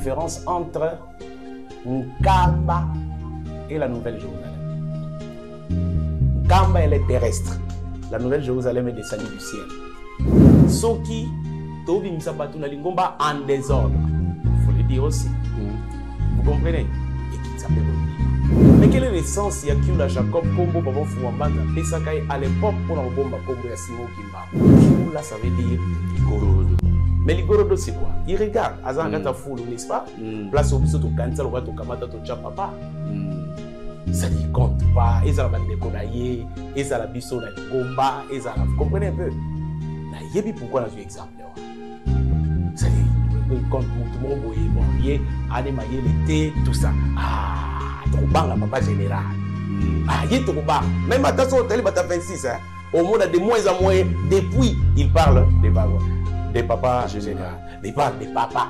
différence entre Nkamba et la Nouvelle-Jérusalem. Nkamba, elle est terrestre. La Nouvelle-Jérusalem est descendue du ciel. Soki, Tobi Misabatu Lingomba en désordre. Il faut le dire aussi. Vous comprenez? Mais quelle est l'essence? Il y a qui la Jacob Kombo Babo Fouambanda Pesakai à l'époque pour la bombe Kombo et Simo Kimba. Là, ça veut dire Ligorodo. Mais Ligorodo, c'est quoi? Il regarde, Azangata Foulou, n'est-ce pas? Place au biseau, au Kansa, au Kamata, au Chapapa. Ça ne compte pas. Ils ont la déconaillé, ils ont la biseau, la Gomba, ils ont la. Vous comprenez un peu? Il y a pourquoi on a vu exemple. Ça dit, quand tout le monde voyait, bon, animaillé l'été, tout ça. Ah, trop bas, la papa général. Ah, il est trop bas. Même à ta sorte, elle est 26. Au monde, de moins en moins, depuis, il parle des papas général. Il parle des papas.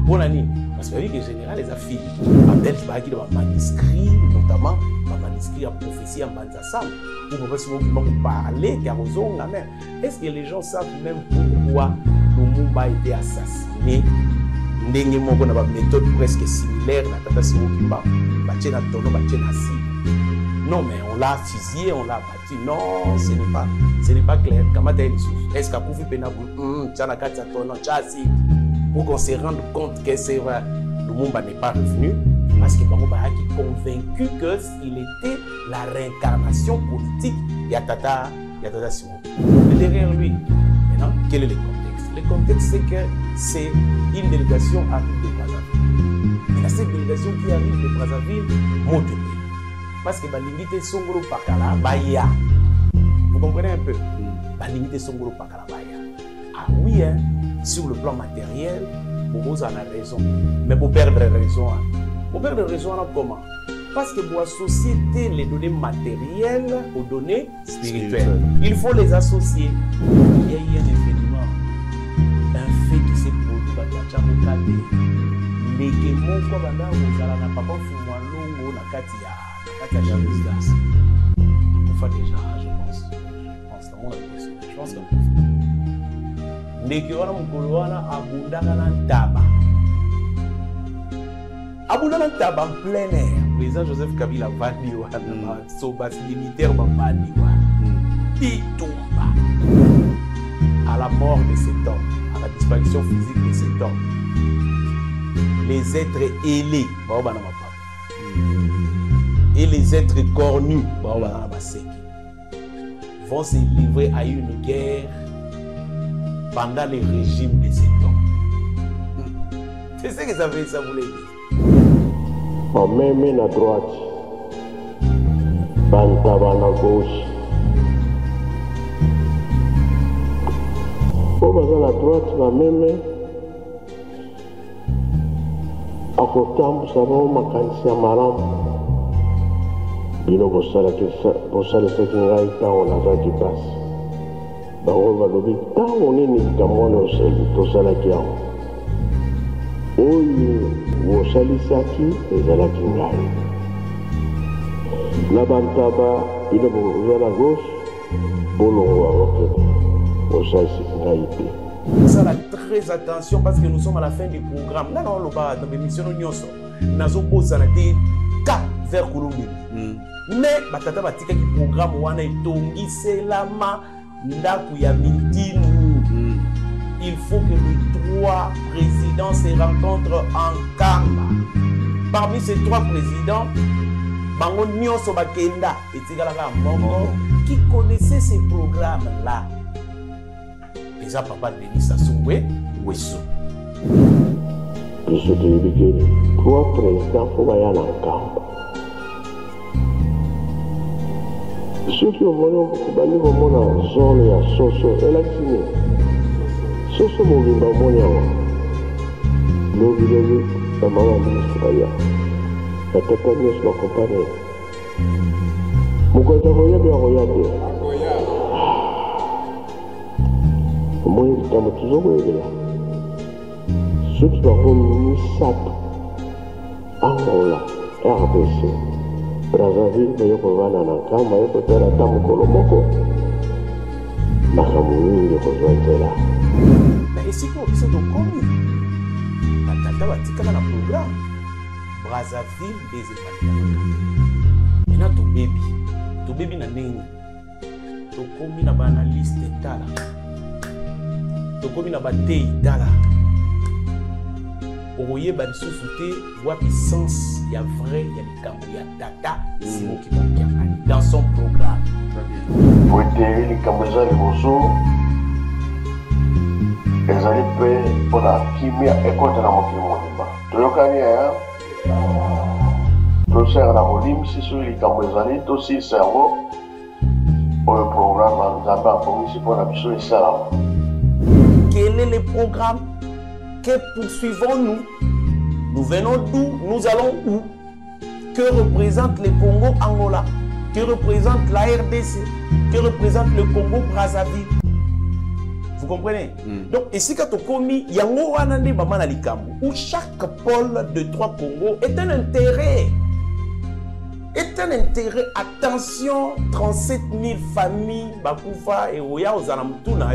Pour l'année, parce que les général, les filles, Abdel Kibaki, le manuscrit, notamment, le manuscrit à prophétie en Banzassam, où on peut se parler, car aux ongles, la mer. Est-ce que les gens savent même pourquoi Lumumba a été assassiné? Ndenge moko na ba méthode presque similaire na tata Simo Kimba, batie na tono, batie na si. Non mais on l'a fusillé, on l'a battu. Non, ce n'est pas clair. Est-ce qu'à Koufi Penabou, tchana katia tono, tchasi, pour qu'on se rende compte que c'est vrai, Lumumba n'est pas revenu, parce que Bangouba est convaincu qu'il était la réincarnation politique de Tata Simo. Et derrière lui, maintenant, quel est le contexte? Le contexte, c'est que c'est une délégation arrive de Brazzaville. Et là, cette délégation qui arrive de Brazzaville, monte. Parce que Balingite Songolo Pakala Baya. Vous comprenez un peu? Balingite Songolo Pakala Baya. Ah oui, hein, sur le plan matériel, vous en avez raison. Mais pour perdre raison, pour perdre raison, comment? Parce que pour associer les données matérielles aux données spirituelles, il faut les associer. Il y a eu un événement, un fait qui s'est produit dans la Tchamokade. Les démons, comme on a dit, papa Fumalo, la Katia. Déjà, je pense. Je pense que Nekiwana Mukoloana Abundana Taba. Abundana Taba en plein air. Président Joseph Kabila Vandiwa, Sobas militaire Vandiwa. Pitumba. À la mort de cet homme, à la disparition physique de cet homme, les êtres ailés, et les êtres cornus vont se livrer à une guerre pendant le régime de cet homme. C'est ce que ça voulait dire. En même à droite, Bantaba à gauche. Au à droite, ma même à côté, nous avons ma cancer maram. Bino bosala saki ngai ntango nazalaki pasi bango balobi ntango nini kamwana tosalaki yango oyo bosalisaki ezalaki ngai na bantaba bino boza na gauche bolongo yango te bosalisi ngai te. Ça a très attention parce que nous sommes à la fin du programme. Non, dans l'émission Nyonso, nous avons cap vers Colombie. Mais batata batika ki programme wana etongi selama ndaku ya mitinu. Il faut que les 3 présidents se rencontrent en Kamba. Parmi ces 3 présidents, bango nyonso bakenda etikala ka mongo qui connaissait ces programmes là. Les papa Denis Sassou Nguesso. Je te dis que 3 présidents faut aller en Kamba. Ceux qui ont venu au zone ya Soso, elle a signé. Soso Mobimba Moniawa. L'objet la maman ministre la tata nous m'accompagne. Mukoza voya bien regarder. Moi, je t'aime toujours là. Ceux qui ont remis SAP, Angola, RDC. Brazzaville, mais yoko vana na kama yoko tera tamu kolomoko. Makamu mingi kozwa tera. Mais ici, pour que ça soit connu. président batikala na programme Brazzaville des maintenant tobebi na ndenge tokomi na baanalyste tala tokomi na batei tala okoyeba lisusu te wapi sens ya vrai ya likambo ya tata Simon Kibankiangani dans son programme poeteri likambo eza liboso ezali mpe mpona kimia ekota na mokili mobimba toyokani aya tosala na bolimisi soki likambo ezali tosilisa yango oyo programme nzambe abongisi mpona biso esalama. Quel est le programme? Que poursuivons-nous? Nous venons d'où? Nous allons où? Que représente le Congo-Angola? Que représente la RDC? Que représente le Congo-Brazzaville? Vous comprenez? Donc, ici, quand on commis, il y a un likambo où chaque pôle de 3 Congos est un intérêt. Attention, 37 000 familles, Bakoufa et Oya aux Alamtouna.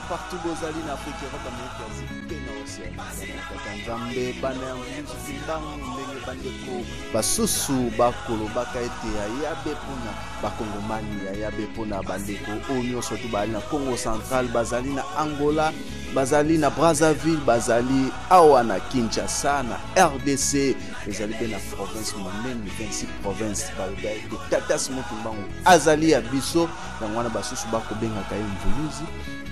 partout bozali na Afrique Europe Amérique Asie pe na Océanie Nzambe bana ya mbangu ndenge bandeko basusu bakolobaka ete ayabe mpona bakongomani ayabe mpona bandeko oyo nyonso to bazali na Congo Central bazali na Angola bazali na Brazzaville bazali awa na Kinshasa na RDC ezali pe na province monene 26 province balga ete tata Simon Kimbangu azali ya biso na mwana basusu bakobengaka ye mvuluzi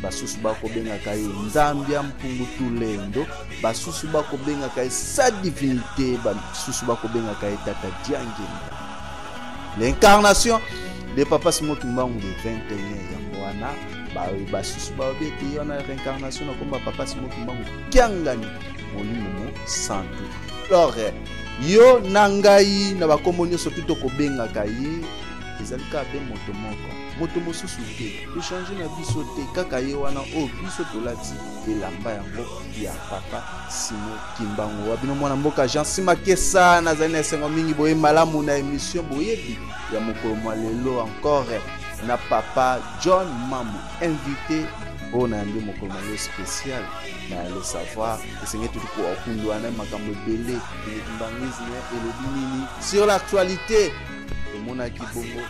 basusu bakobengaka ye Nzambia mpungutu lendo basusu bakobengaka ye sa divinité basusu bakobengaka ye tata Diangenda. L'incarnation de papa Simon Kimbangu le 21 yango wana basusu babete yona réincarnation na komba papa Simon Kimbangu kiangani molimo santu. Alors yo nangai na bakombo nyonso tuto kobengaka ye ezali ka be moto mosusu te échanger na biso te kaka ye wana o biso tolati elamba yango ya papa Simon Kimbangu wabino mwana mboka Jean Simakesa nazali na esengo mingi boye malamu na émission boyebi ya mokolo mwa lelo encore na papa John Mamou invité on a un mokolo mwa lelo spécial na le savoir esenge tutu ko okundwa na makambo ebele mbangizine elobi nini sur l'actualité mona kibongo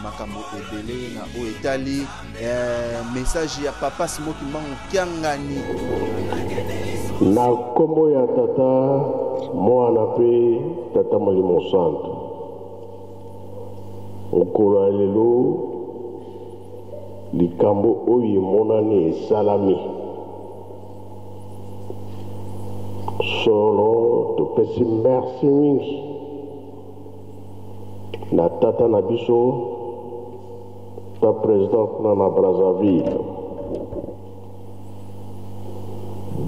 makambo ebele na o etali message ya papa Simon Kimbangu kiangani na kombo ya tata mwana pe tata molimo santo okolo lelo likambo oyo emonani esalami solo topesi merci mingi na tata na biso ta présidente na Brazzaville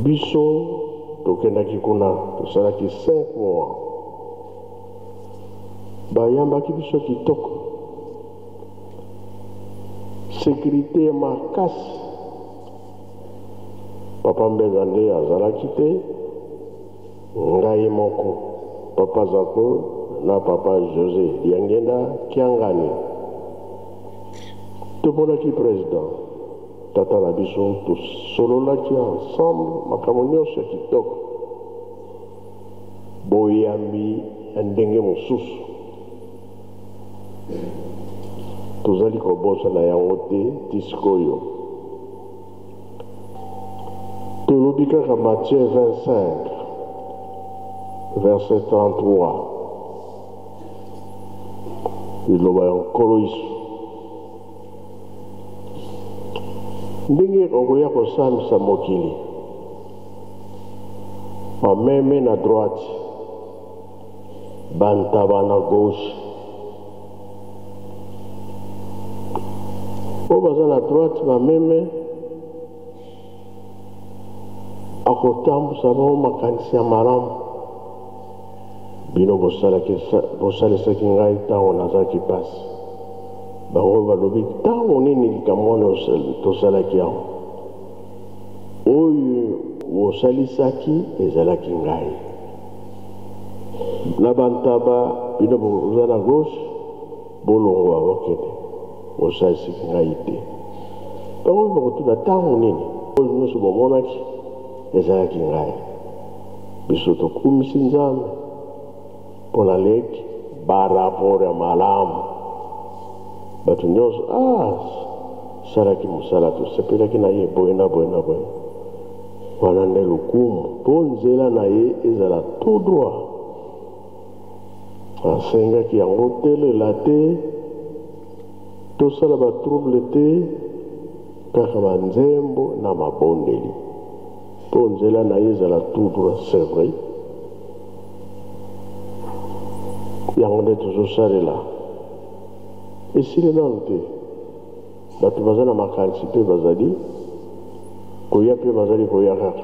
biso tokendaki kuna tosalaki 5 mois bayambaki biso kitoko sécurité makasi papa Mbenga nde azalaki te ngai moko papa Zako na papa José Diangenda Kiangani tomonaki président tata na biso tosololaki ensemble makambo nyonso ya kitoko boyambi ya ndenge mosusu tozali kobosa na yango te tisikoyo tolobi kaka Matthieu 25 verset 33 iloba ya nkolo isu ndenge okoya kosalisa mokili bameme na droite bantaba na gauche oyo baza na droite bameme akotambusa bango makanisi ya malamu bino bosalesaki ngai ntango nazalaki pasi bango balobi ntango nini likambo wana tosalaki yango oyo bosalisaki ezalaki ngai na bantaba bino boza na gauche bolongwa bokende bosalisaki ngai te bango bakotuna ntango nini oyo nyonso bomonaki ezalaki ngai biso tokumisi nzambe mpona leki barapore ya malamu bato nyonso salaki mosala tosepelaki na ye boye na boye na boye wana nde lokumu mpo nzela na ye ezala tout droit asengaki yango telela te tosala batrouble te kaka banzembo na mabondeli mpo nzela na ye ezala tout droit c'est vrai yango nde tozosalela esili nano te bato baza na makanisi mpe bazali koya mpe bazali koya kaka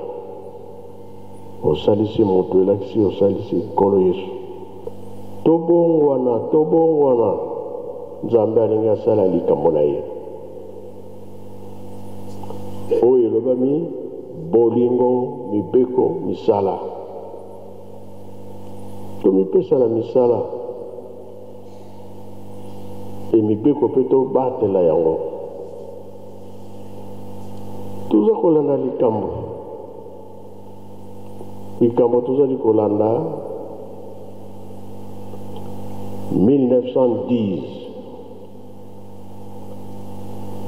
osalisi moto elakisi osalisi nkolo yesu tobongwana nzambe alingi asala likambo na ye oyo elobami bolingo mibeko misala tomipesa na misala emibeko mpe tobatela yango toza kolanda likambo tozali kolanda 1910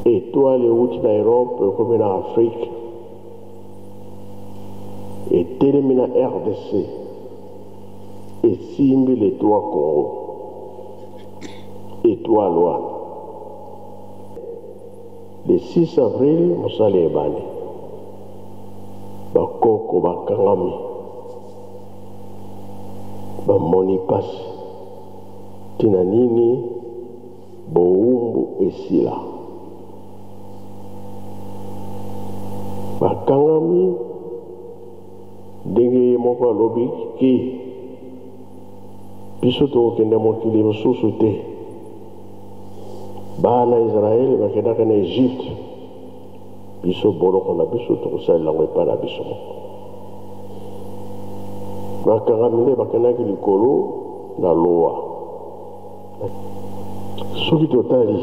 étoile euti na Europe ekomi na Afrique etelemi na RDC esimbi l'étoile Congo étoile wana le 6 avril mosala ebandi bakoko bakangami bamoni pasi tina nini bowumbu esila bakangami ndenge ye moko alobi ki biso tokokende mokili mosusu te bana Israeli bakendaka na Egypte biso boloko na biso tokosalela yango epai na biso moko bakangami nde bakendaki likolo na lowa soki totali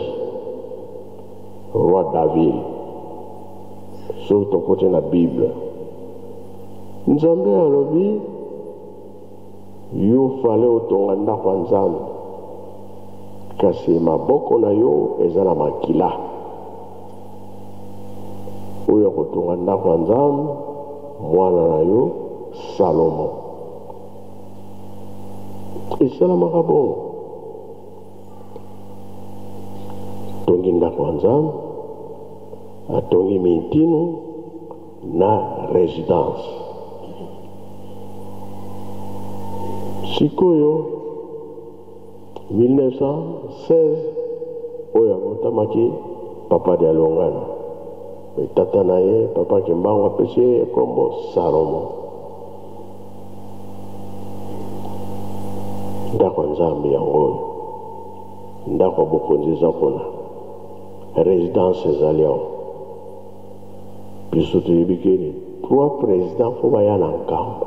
roi David soki tokote na Bible nzambe alobi yo fale otonga ndako ya nzambe kasi maboko na yo eza na makila oyo akotonga ndako ya nzambe mwana na yo Salomo esalamaka bongo atongi ndako ya nzambe atongi mintino na résidence sikoyo 1916 oyo abotamaki papa de alongana tata na ye papa kimbango apesi ye kombo Salomo ndako nzambe yango oyo ndako bokonzi eza kuna résidence ezali awo biso toyebi keni 3 président fo baya na nkambo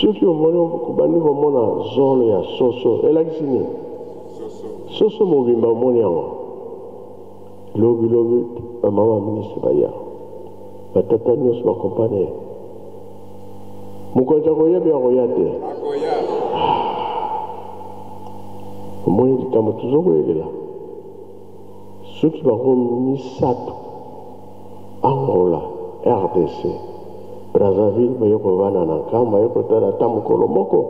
soki omoni kobandi komona zolo ya soso elakisi nini soso mobimba omoni yango lobi bamama ministre baya batata nyonso bakompane mokonzi akoyebi akoya te omoni likambo tozokoyelela soki bakomi misato Angola RDC Brazzaville baye kovanda na nkambo baye kotala ata mokolo moko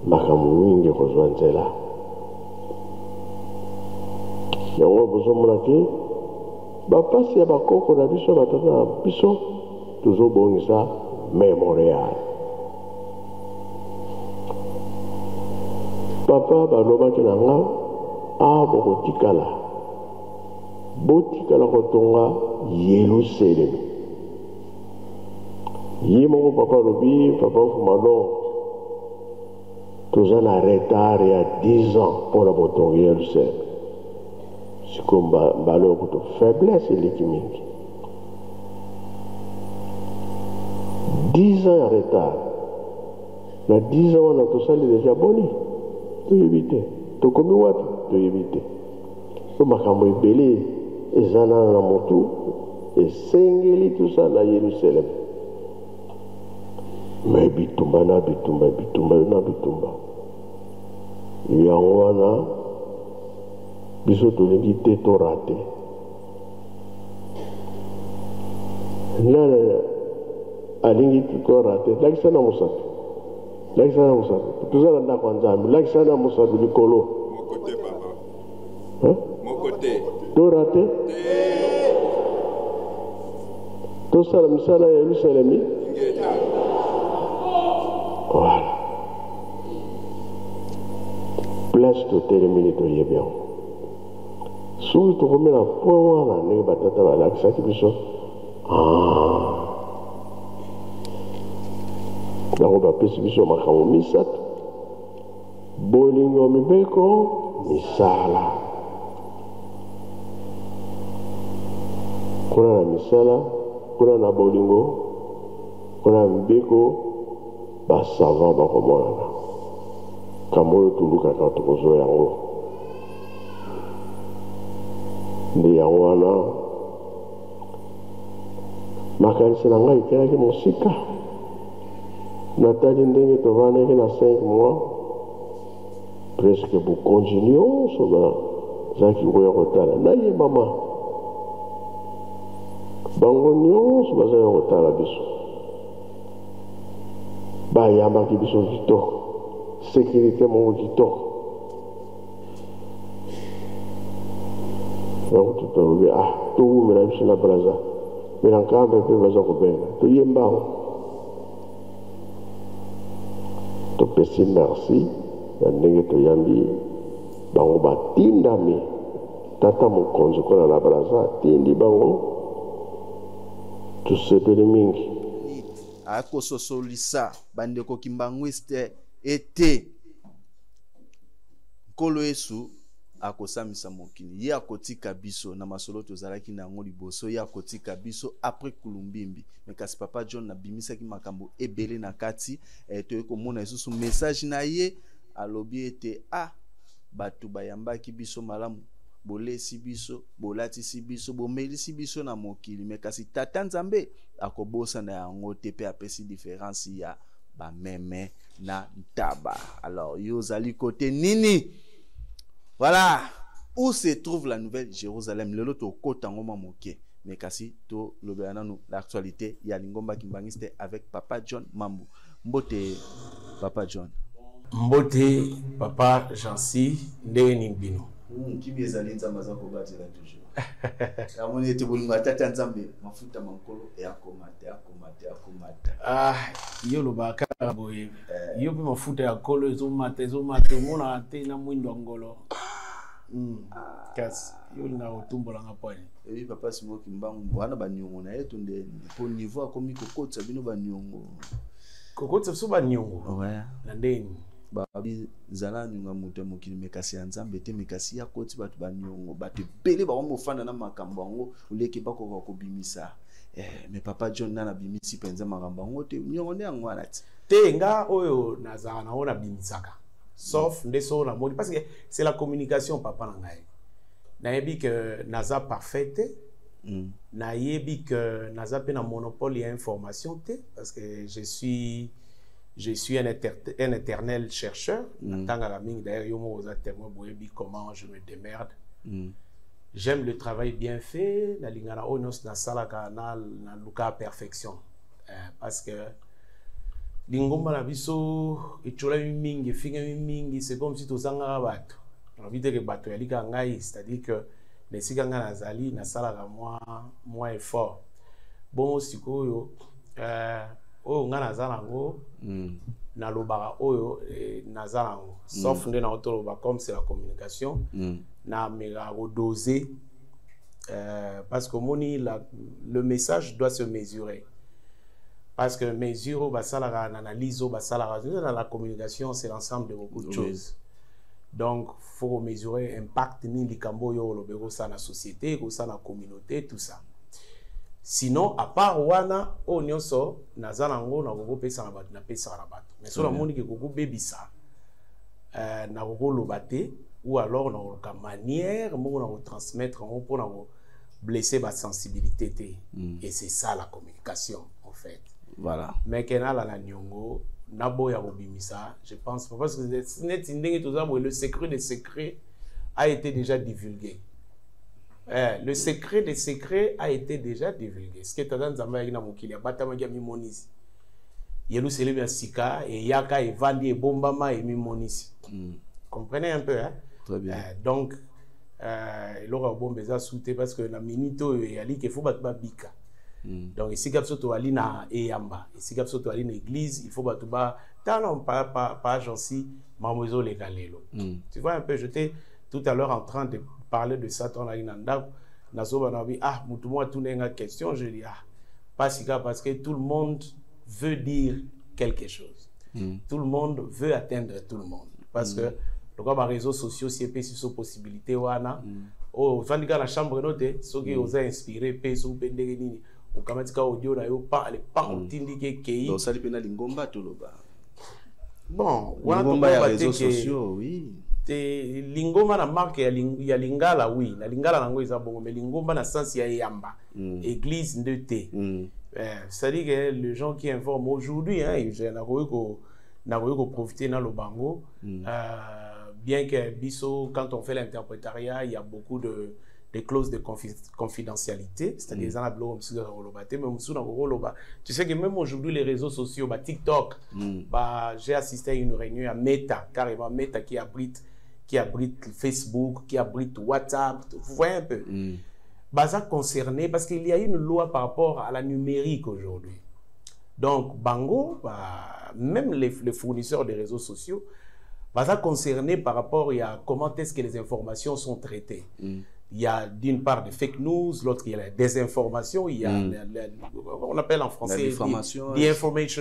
makambo mingi kozwa nzela yango bozomonaki bapasi ya bakoko na biso batata na biso tozobongisa mémorial papa balobaki na nga botikala kotonga Yerusalem. Yimo papa Robi, papa Fumado, tous en retard il y a 10 ans pour la bouton Yerusalem. C'est comme ballon de faiblesse et l'équimique. 10 ans en retard. Dans 10 ans, on a tout ça déjà boni. Tu éviter. Tu comme wapi, tu éviter. Tu m'as belé et zana na motu et sengeli tout ça na Yerusalem. Mais bitumba na bitumba bitumba na bitumba. Yangwana biso tolingi te to raté. Nana alingi to raté. Lakisana musatu. Lakisana musatu. Tuzala na kwa nzambi. Lakisana musatu likolo. Mokote papa. Hein? Mokote. To raté. To sala misala ya Yerusalemi. Voilà. Place to terminer to yebia. Sous to remet la point là, ne batata ba lakisa ki biso. La roba pesi biso makamo misat. Bolingo mibeko misala. Kuna na misala, kuna na bolingo, kuna mibeko ba savant ba komona. Kamoyo tuluka ka tokozo yango. Ndi yango wana makanisi na ngai ekelaki mosika natali ndenge tovanaki na 5 mois presque bokonzi nyonso bazalaki koya kotala naye mama bango nyonso bazalaki kotala biso bayambaki biso kitoko sécurité moko kitoko donc tutalobi towumela biso na braza mina nkambe mpe baza kobenga toyembango topesi merci na ndenge toyambi bango batindami tata mokonzi kona na braza atindi bango tosepeli mingi akososolisa bandeko kimbangwiste ete nkolo Yesu akosamisa mokili ye akotika biso na masolo tozalaki na yango liboso ye akotika biso après kulumbimbi mais kasi papa John na bimisaki makambo ebele na kati toye komona lisusu message na ye alobi ete bato bayambaki biso malamu bolesi biso bolatisi biso bomelisi biso na mokili mais kasi tata Nzambe akobosa na yango te pe apesi différence ya bameme na ntaba. Alors yozali côté nini? Voilà où se trouve la nouvelle Jérusalem. Le loto kotango mamoke. Mais kasi to lobeananu l'actualité ya lingomba kimbangiste avec Papa John Mambu. Mbote Papa John. Mbote Papa Jansi ndenge ningbino. Kimi ezali nzamba za kobatela toujours. Kamoni ete bolingo tata Nzambe mafuta mankolo akomata. Yo lobaka boye. Yo pe mafuta ya kolo ezomata mona te na mwindo ngolo. Kasi yo na otumbola ngapani. Oui papa Simo Kimbangu bwana banyongo na yetu nde po niveau akomi kokotsa bino banyongo. Kokotsa so banyongo. Ouais. Na ndeni. Babi zala nyunga mutu mokili mekasi ya Nzambe te mekasi ya koti batu banyongo batu pele ba mofanda na makambo ngo uleke bako kobimisa. Mais papa John nana bimisi penza makambo ngo te nyongo nde ngwana ti. Te nga oyo nazana na ona bimisaka. Sauf ndeso na modi parce que c'est la communication papa na ngai. Na yebi que naza parfaite. Na yebi que naza pe na monopole ya information te parce que je suis un éternel chercheur. D'ailleurs, yo mo za témoin boyebi comment je me démerde. J'aime le travail bien fait, la lingana onos na sala kanal na luka perfection. Parce que lingomba na biso echola mingi finga mingi c'est comme si tozanga bato. On a envie que bato yalika ngai, c'est-à-dire que les siganga nazali na sala ka moi effort. Bon sikoyo oyo nga nazalango na lobaka oyo nazalango sauf nde na otoloba comme c'est la communication na mega doser Parce que le message doit se mesurer. Parce que mesure, analyse, dans la communication, c'est l'ensemble de beaucoup de choses. Donc, il faut mesurer l'impact ni likambo yo lobero ça na société, ça na communauté, tout ça. Sinon, à part wana, o nyonso nazanango na gogo pesa na bato na pesa na bato. Mais sur la moni ke gogo bebisa na gogo lobate ou alors na gogo manière mo na transmettre on pour na blesser ba sensibilité té. Et c'est ça la communication en fait. Voilà. Mais kena la nyongo Nabo ya Robimisa, je pense, parce que le secret des secrets a été déjà divulgué. Le secret des secrets a été déjà divulgué. Ce qui est dans Zambia, il y a Batamagi Mimonisi. Il y a le Sika, et Yaka, et Vali, et Bombama, et Mimonisi. Comprenez un peu, hein? Très bien. Donc, il aura Bombeza souté parce que la minito, il y a qu'il faut battre Bika. Donc ici quand tu ali na eyamba ici quand tu ali na église il faut batuba talon pas gentil mamozo les galelo. Tu vois un peu, j'étais tout à l'heure en train de parler de ça ton ali nanda nazo banabi ah mutu moi tout nenga question je dis ah parce que tout le monde veut dire quelque chose. Tout le monde veut atteindre tout le monde parce que donc les réseaux sociaux si épais sur possibilité wana oh vandiga la chambre note ceux qui osent inspirer pe sou pendegeni au kamatika audio na yo pa les pas tindike kei donc ça dépend lingomba tout le bas bon lingomba ya réseaux sociaux oui te lingomba na marque ya lingala oui na lingala nango eza bongo mais lingomba na sens ya yamba église de thé ça dit que les gens qui informent aujourd'hui hein n'a pas profiter dans le bango bien que biso quand on fait l'interprétariat il y a beaucoup de clauses de confidentialité, c'est-à-dire tu sais que même aujourd'hui les réseaux sociaux, TikTok, j'ai assisté à une réunion à Meta, carrément Meta qui abrite Facebook, qui abrite WhatsApp, vous voyez un peu. Ça concerné parce qu'il y a une loi par rapport à la numérique aujourd'hui. Donc Bango, même les fournisseurs des réseaux sociaux, ça concerné par rapport à comment est-ce que les informations sont traitées. Il y a d'une part des fake news, l'autre il y a la désinformation, il y a on appelle en français the information,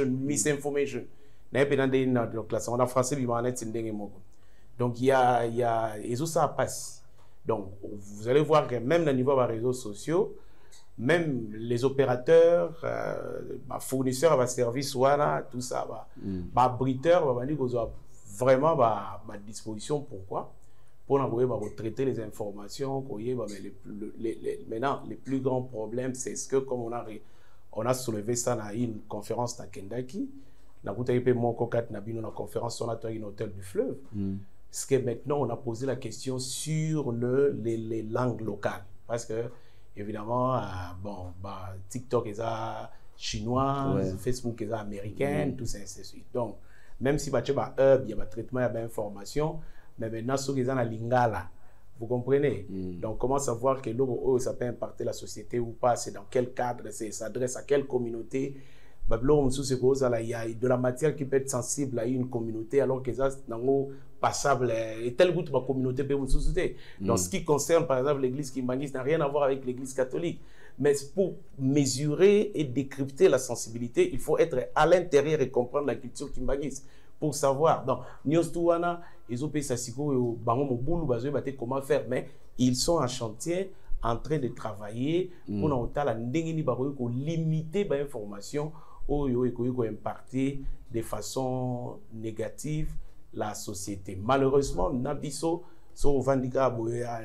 misinformation. On a français donc il y a et ça passe. Donc vous allez voir que même au niveau des réseaux sociaux, même les opérateurs, fournisseurs de services, tout ça, abriteurs, vraiment à disposition. Pourquoi? Pour traiter les informations, maintenant, les plus grands problèmes, c'est ce que, comme on a soulevé ça dans une conférence à Kendaki, la conférence sur la hôtel du fleuve, ce que maintenant, on a posé la question sur les langues locales. Parce que, évidemment, TikTok est chinois, Facebook est américain, tout ça, ainsi de suite. Donc, même si il y a un traitement, il y a une information, mais maintenant, ceux qui sont dans la lingala, vous comprenez? Donc, comment savoir que l'eau, ça peut impacter la société ou pas? C'est dans quel cadre? Ça s'adresse à quelle communauté? Il y a de la matière qui peut être sensible à une communauté, alors que ça, c'est passable. Et tel goût de ma communauté peut vous soucier. Donc, ce qui concerne, par exemple, l'église Kimbangi, ça n'a rien à voir avec l'église catholique. Mais pour mesurer et décrypter la sensibilité, il faut être à l'intérieur et comprendre la culture Kimbangi. Pour savoir, donc, comment faire, mais ils sont en chantier en train de travailler pour limiter l'information ou imparter de façon négative la société. Malheureusement, Nabiso, so vandika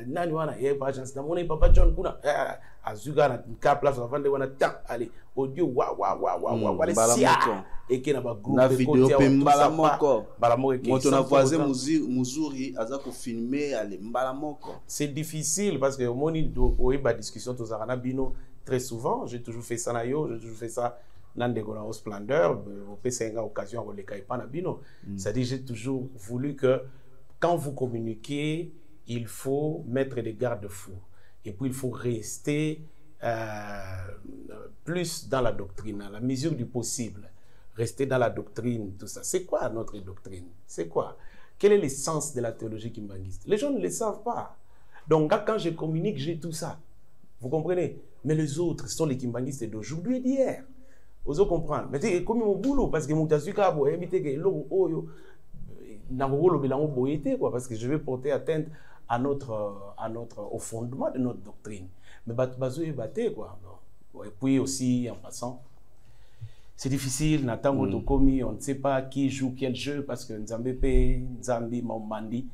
nani wana agence na mona papa John kuna azuga na ka place vande wana ta allez audio wa wale sia eke na ba groupe na vidéo pe mbala moko moto na voisin muzuri aza ko filmer ale mbala moko. C'est difficile parce que moni do oiba discussion to zakana bino très souvent, j'ai toujours fait ça na yo, j'ai toujours fait ça Nandegona au splendeur, au PCNga occasion au lekaipa na bino. C'est-à-dire j'ai toujours voulu que quand vous communiquez, il faut mettre des garde-fous. Et puis, il faut rester plus dans la doctrine, à la mesure du possible. Rester dans la doctrine, tout ça. C'est quoi notre doctrine? C'est quoi? Quel est l'essence de la théologie kimbanguiste? Les gens ne le savent pas. Donc, quand je communique, j'ai tout ça. Vous comprenez? Mais les autres sont les kimbangistes d'aujourd'hui et d'hier. Vous comprenez? Mais c'est comme mon boulot, parce que mon tasuka, parce que je vais porter atteinte à au fondement de notre doctrine. Mais quoi. Et puis aussi, en passant, c'est difficile, on ne sait pas qui joue quel jeu, parce que Nzambi, Mamandi,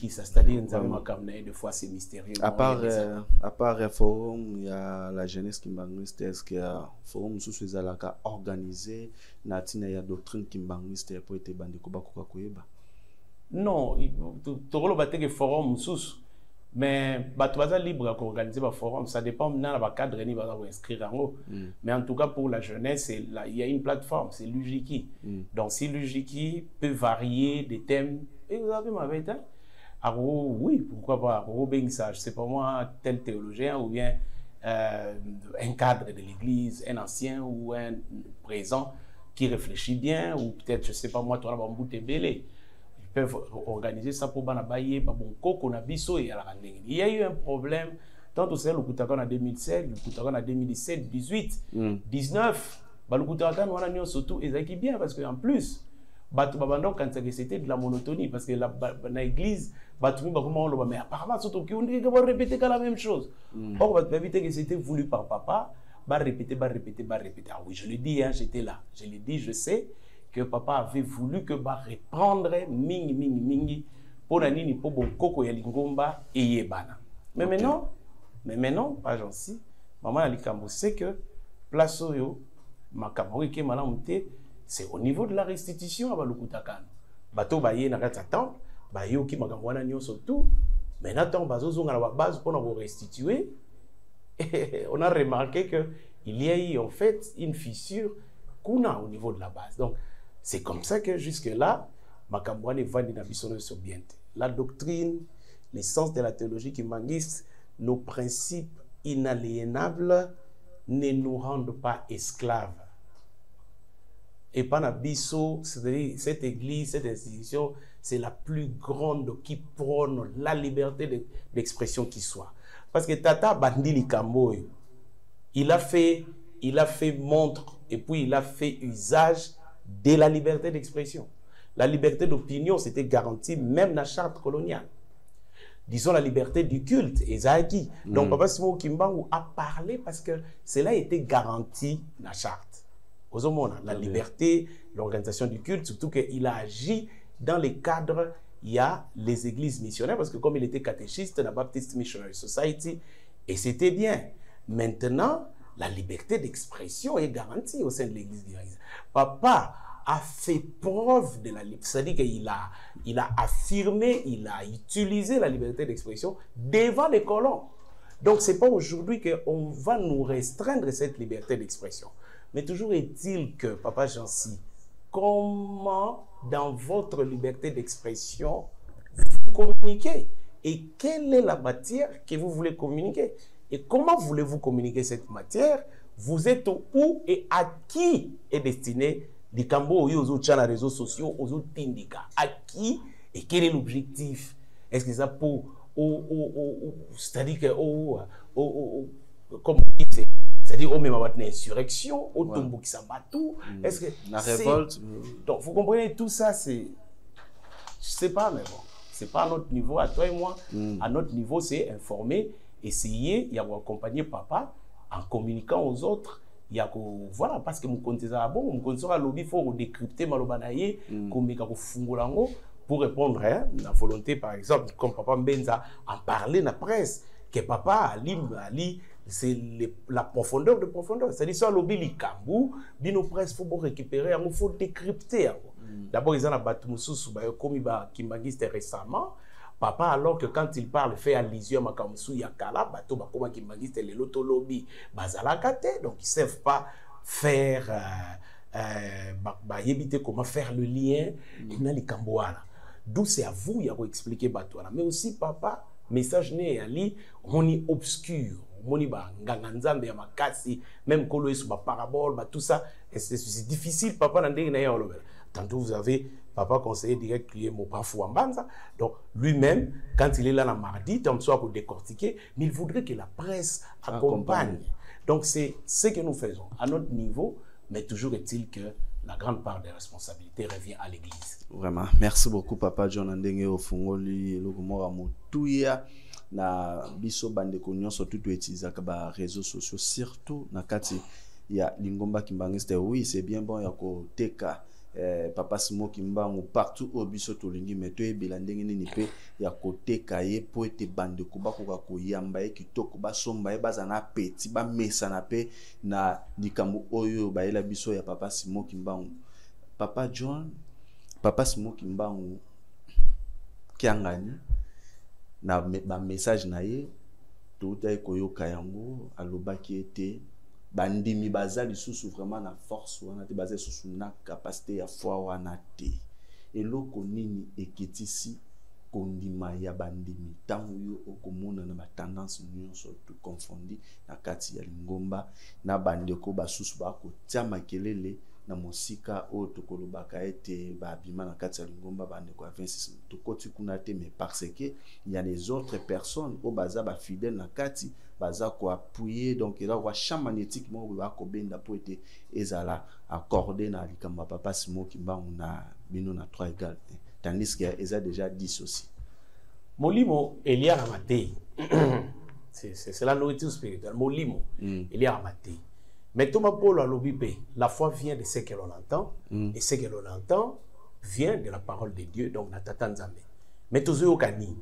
c'est-à-dire des fois c'est mystérieux. À part le forum, il y a la jeunesse kimbanguiste. Est-ce qu'il y a un forum sous ces alaka organisé, il y a une doctrine kimbanguiste pour être bandé kobakuka koyeba? Non, il y a un forum sous. Mais tu vas libre pour organiser un forum, ça dépend maintenant de cadre ni va inscrire en haut. Mais en tout cas pour la jeunesse, il y a une plateforme, c'est l'UJIKI. Donc si l'UJIKI peut varier des thèmes, et vous avez ma vérité, oui, pourquoi pas, je ne sais pas moi, tel théologien ou bien un cadre de l'église, un ancien ou un présent qui réfléchit bien, ou peut-être, je ne sais pas moi, toi, Bambou-Tébélé. Peuvent organiser ça pour Banabaye, il y a eu un problème, tant au sein le Koutakan en 2007, le Koutakan en 2017, 18, 19, le Koutakan on a surtout et bien parce qu'en plus, quand c'était de la monotonie, parce que l'église, mais apparemment, surtout qu'on va répéter la même chose. Or, que c'était voulu par papa, répéter. Ah oui, je le dis, hein, j'étais là, je le dis, je sais que papa avait voulu que reprendre mingi pour nani pour bon koko ya lingomba et yebana. Mais maintenant, pas gentil. Maman alikambo sait que place oyo makambo ke malamute c'est au niveau de la restitution à balukutakan. Bato baye na kata temple, bayo ki makambo wana nyonso tout. Maintenant bazo zonga la base pour nous restituer. On a remarqué que il y a eu en fait une fissure qu'on a au niveau de la base. Donc c'est comme ça que jusque-là, la doctrine, l'essence de la théologie kimbanguiste, nos principes inaliénables ne nous rendent pas esclaves. Et Panabiso, c'est-à-dire cette église, cette institution, c'est la plus grande qui prône la liberté d'expression qui soit. Parce que Tata Bandili Kamboy, il a fait montre et puis il a fait usage de la liberté d'expression. La liberté d'opinion, c'était garanti même dans la charte coloniale. Disons la liberté du culte, Ezaki. Donc, Papa Simon Kimbangu a parlé parce que cela était garanti dans la charte. La liberté, l'organisation du culte, surtout qu'il a agi dans les cadres, il y a les églises missionnaires, parce que comme il était catéchiste dans la Baptist Missionary Society, et c'était bien. Maintenant, la liberté d'expression est garantie au sein de l'église. Papa a fait preuve de la liberté, c'est-à-dire qu'il a affirmé, il a utilisé la liberté d'expression devant les colons. Donc, ce n'est pas aujourd'hui qu'on va nous restreindre cette liberté d'expression. Mais toujours est-il que, Papa Jancy, comment, dans votre liberté d'expression, vous communiquez? Et quelle est la matière que vous voulez communiquer? Et comment voulez-vous communiquer cette matière? Vous êtes où et à qui est destiné les Cambo aux réseaux sociaux, aux autres syndicats? À qui et quel est l'objectif? Est-ce que ça pour c'est-à-dire que comme c'est-à-dire au même une insurrection, au tombeau qui s'abattu, est-ce que la révolte? Donc vous comprenez tout ça, c'est je sais pas, mais bon, c'est pas à notre niveau, à toi et moi. À notre niveau, c'est informer, essayer, il y a accompagner papa en communiquant aux autres. Il y a voilà, parce que mon compte est bon, mon compte sera lobby, il faut décrypter malobanaye, comme fungolango pour répondre à la volonté, par exemple, comme papa Mbenza en parler dans la presse, que papa Ali, c'est la profondeur de profondeur. C'est-à-dire, ça lobby li kambou, bino presse, faut récupérer, il faut décrypter. D'abord, ils ont la Batumusu, comme il va Kimbangiste récemment. Papa, alors que quand il parle, fait allusion à Makamusu Yakala, bateau, bakoma Kimbangiste, les loto lobby, bazalakate, donc ils ne savent pas faire, comment faire le lien, dans les Kambouana. D'où c'est à vous, il y a expliqué bateau. Mais aussi, papa, message né ali, on est obscur. Même quand on est sur la parabole, tout ça, c'est difficile, papa. Tantôt vous avez papa conseiller direct qui est Mopafu Ambanza. Donc lui-même, quand il est là le mardi, comme ça pour décortiquer, mais il voudrait que la presse accompagne. Donc c'est ce que nous faisons à notre niveau, mais toujours est-il que la grande part des responsabilités revient à l'Église. Vraiment, merci beaucoup Papa John Ndenge Ofungoli Lokumora Mutuya na biso bandeko nyonso tout utiliser ba réseaux sociaux surtout na kati ya Lingomba Kimbangiste. Oui, c'est bien bon ya ko teka Papa Simo Kimbangu partout au biso tolingi meto e belandenge nini pe ya ko teka ye po ete bandeko bakoka ko yamba e kitoko basomba e bazana peti ba mesana pe na likambo oyo ba ela biso ya Papa Simo Kimbangu. Papa John, Papa Simo Kimbangu kiangani na ba message na ye tout ay koyoka yango alobaki ete bandimi bazali susu vraiment na force wana te bazali susu na capacité ya foi wana te eloko nini ekitisi kondima ya bandimi tango yo okomona na ba tendance nyonso tout confondi na kati ya Lingomba na bandeko basusu bako tia makelele na mosika o tokolobaka ete ba bima na kati ya Lingomba bandeko 26 tokoti kuna te, mais parce que il y a les autres personnes au baza ba fidèles na kati baza ko appuyer, donc il y a un champ magnétique mo ba ko benda po ete ezala accordé na likamba Papa Simo Kimbangu na bino na 3 égal, tandis qu'il y a déjà 10 aussi. Molimo Elia Ramate, c'est la nourriture spirituelle. Molimo Elia Ramate. Mais Thomas Paul a l'obipé, la foi vient de ce que l'on entend, et ce que l'on entend vient de la parole de Dieu, donc Natatan Nzambe. Mais toujours au Kani.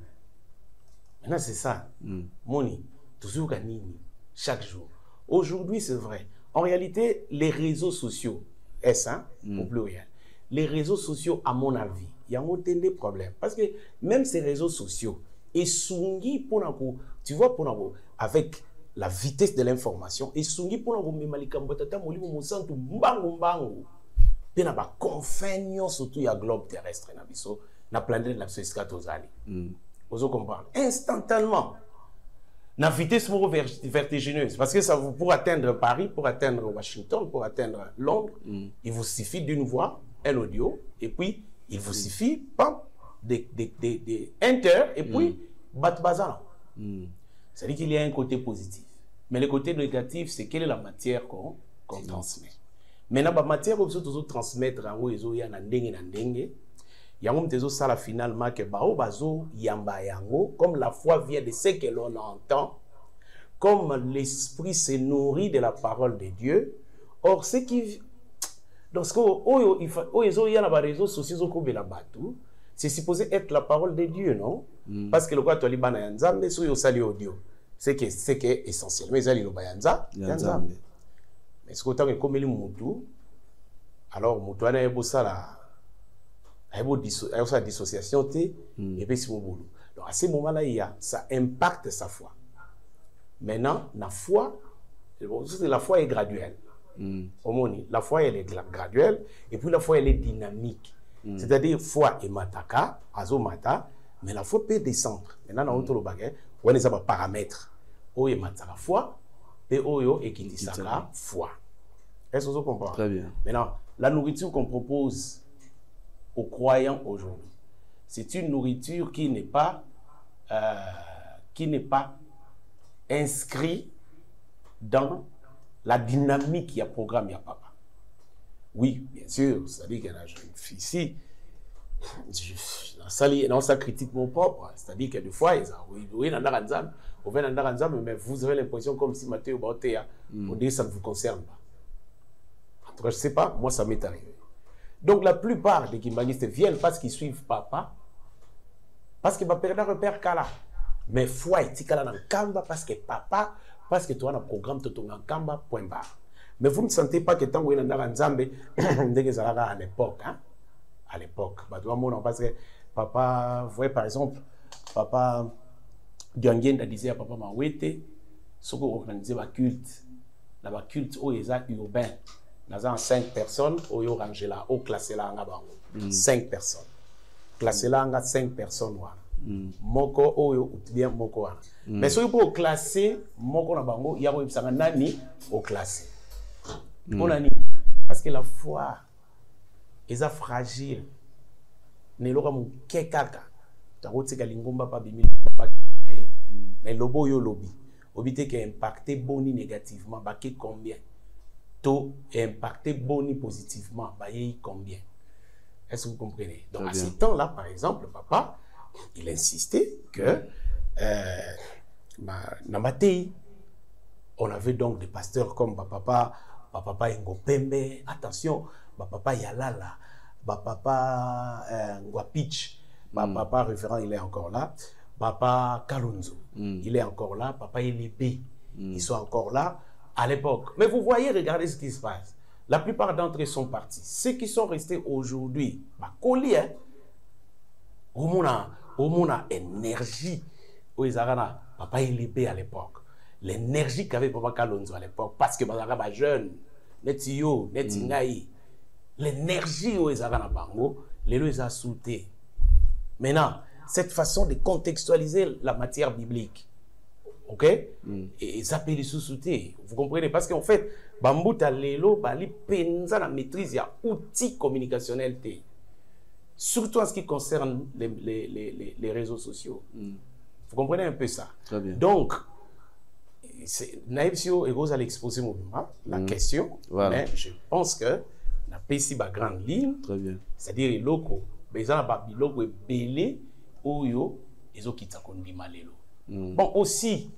Maintenant c'est ça, Moni, toujours au Kani, chaque jour. Aujourd'hui c'est vrai. En réalité, les réseaux sociaux, est-ce au pluriel, les réseaux sociaux, à mon avis, il y a un des problèmes. Parce que même ces réseaux sociaux, et sungi pour tu vois, pour avec la vitesse de l'information, et sungi pour nous malika mbotata moli mo santu mbangu mbangu pena ba confignon surtout ya globe terrestre na biso na planète la soscatozali. Vous comprenez instantanément na vitesse vertigineuse, parce que ça vous pour atteindre Paris, pour atteindre Washington, pour atteindre Londres, il vous suffit d'une voix, un audio, et puis il vous suffit pas des enter, et puis batbazan. C'est-à-dire qu'il y a un côté positif. Mais le côté négatif, c'est quelle est la matière qu'on transmet. Maintenant, la matière qu'on peut transmettre, il y a un dengue. Il y a un ça finalement que comme la foi vient de ce que l'on entend, comme l'esprit se nourrit de la parole de Dieu. Or, ce qui. Donc, c'est supposé être la parole de Dieu, non? Parce que le quoi tu as libana yanzambe, so yo sali audio. C'est que essentiellement ils allaient le bayanza yanzambe. Mais ce que tu as comme les mutu, alors mutu ana ebo sala, ebo dissociation te, et puis c'est mon boulot. Donc à ce moment-là, ça impacte sa foi. Maintenant, la foi est graduelle. La foi elle est graduelle, et puis la foi elle est dynamique. C'est-à-dire, foi et mataka, azomata, mais la foi peut descendre. Maintenant, on a le bagage, on a des paramètres. Oye mataka foi, et oyo et qui dit ça foi. Est-ce que vous comprenez? Très bien. Maintenant, la nourriture qu'on propose aux croyants aujourd'hui, c'est une nourriture qui n'est pas inscrite dans la dynamique qui a programme ya papa. Oui, bien sûr, c'est-à-dire qu'il y a une jeune fille ici, dans sa critique mon propre, c'est-à-dire que des fois, mais vous avez l'impression comme si Mathieu Baotea, on dit que ça ne vous concerne pas. En tout cas, je ne sais pas, moi ça m'est arrivé. Donc la plupart des kimbangistes viennent parce qu'ils suivent papa, parce que papa a repère Kala. Mais foi est Kala dans Kamba parce que papa, parce que tu as un programme de ton Kamba, point barre. Mais vous ne sentez pas que tant que vous êtes dans Nzambe, à l'époque, hein? À l'époque, parce que papa, vous voyez par exemple, papa Diangien disait à papa Mawete, ce qu'on organisait le culte, le culte où ils sont urbains, nous avons 5 personnes, où ils ont rangé là, où classé là, 5 personnes. Classé là, 5 personnes. Moko ou bien moko. Mais si vous classer moko na bango, il y a un nani au classé. Parce que la foi est fragile. neloka muke kaka takotika lingomba pa bimi pa mais lobo yo lobi obité que impacté boni négativement baké combien to impacté boni positivement baye combien. Est-ce que vous comprenez? Donc à ce temps-là, par exemple, papa, il insistait que Namatei, on avait donc des pasteurs comme papa Ngopembe, attention, papa Yalala, papa Ngwapich, papa référent, il est encore là, papa Kalonzo, il est encore là, papa Elébé, ils sont encore là à l'époque. Mais vous voyez, regardez ce qui se passe. La plupart d'entre eux sont partis. Ceux qui sont restés aujourd'hui, au monde énergie, papa Elébé à l'époque. L'énergie qu'avait papa Kalonzo à l'époque, parce que Bazaraba jeune, Netio, Netingaï, l'énergie où ils avaient bango, les a sauté. Maintenant, cette façon de contextualiser la matière biblique, ok, et ça peut les sous-sauter. Vous comprenez? Parce qu'en fait, Bambouta Lelo, Bali Penza la maîtrise, il y a outils communicationnels, surtout en ce qui concerne les réseaux sociaux. Vous comprenez un peu ça? Très bien. Donc, Naïbsio et Rose à l'exposer la question, voilà. Mais je pense que la PC ba grande ligne, c'est-à-dire les locaux, mais ils ont pas biloko et belé oyo ils ont quitté kondi malelo. Bon aussi,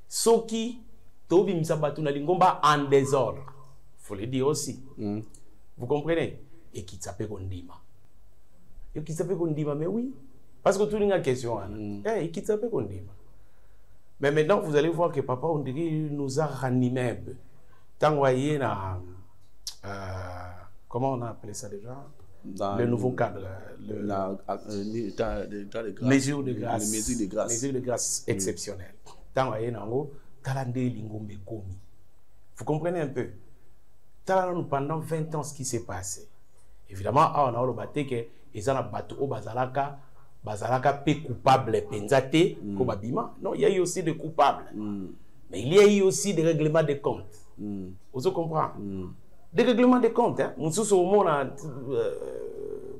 soki tobi misabatu na lingomba en désordre, faut le dire aussi. Vous comprenez? Et qui s'appelle kondima. Et qui s'appelle kondima, mais oui, parce que tout le monde a question. Et qui s'appelle kondima. Mais maintenant, vous allez voir que papa, on dirait, nous a ranimé. Tant voyez, comment on a appelé ça déjà? Dans le nouveau cadre. Mesure de grâce. Mesure de grâce exceptionnelle. Tant voyez, vous comprenez un peu? Pendant 20 ans, ce qui s'est passé. Évidemment, on a le que ils ont battu au Bazalaka. Bazalaka pe coupable penzate ko babima. Non, il y a eu aussi des coupables. Mais il y a eu aussi des règlements de comptes. Vous comprenez? Des règlements de comptes, hein.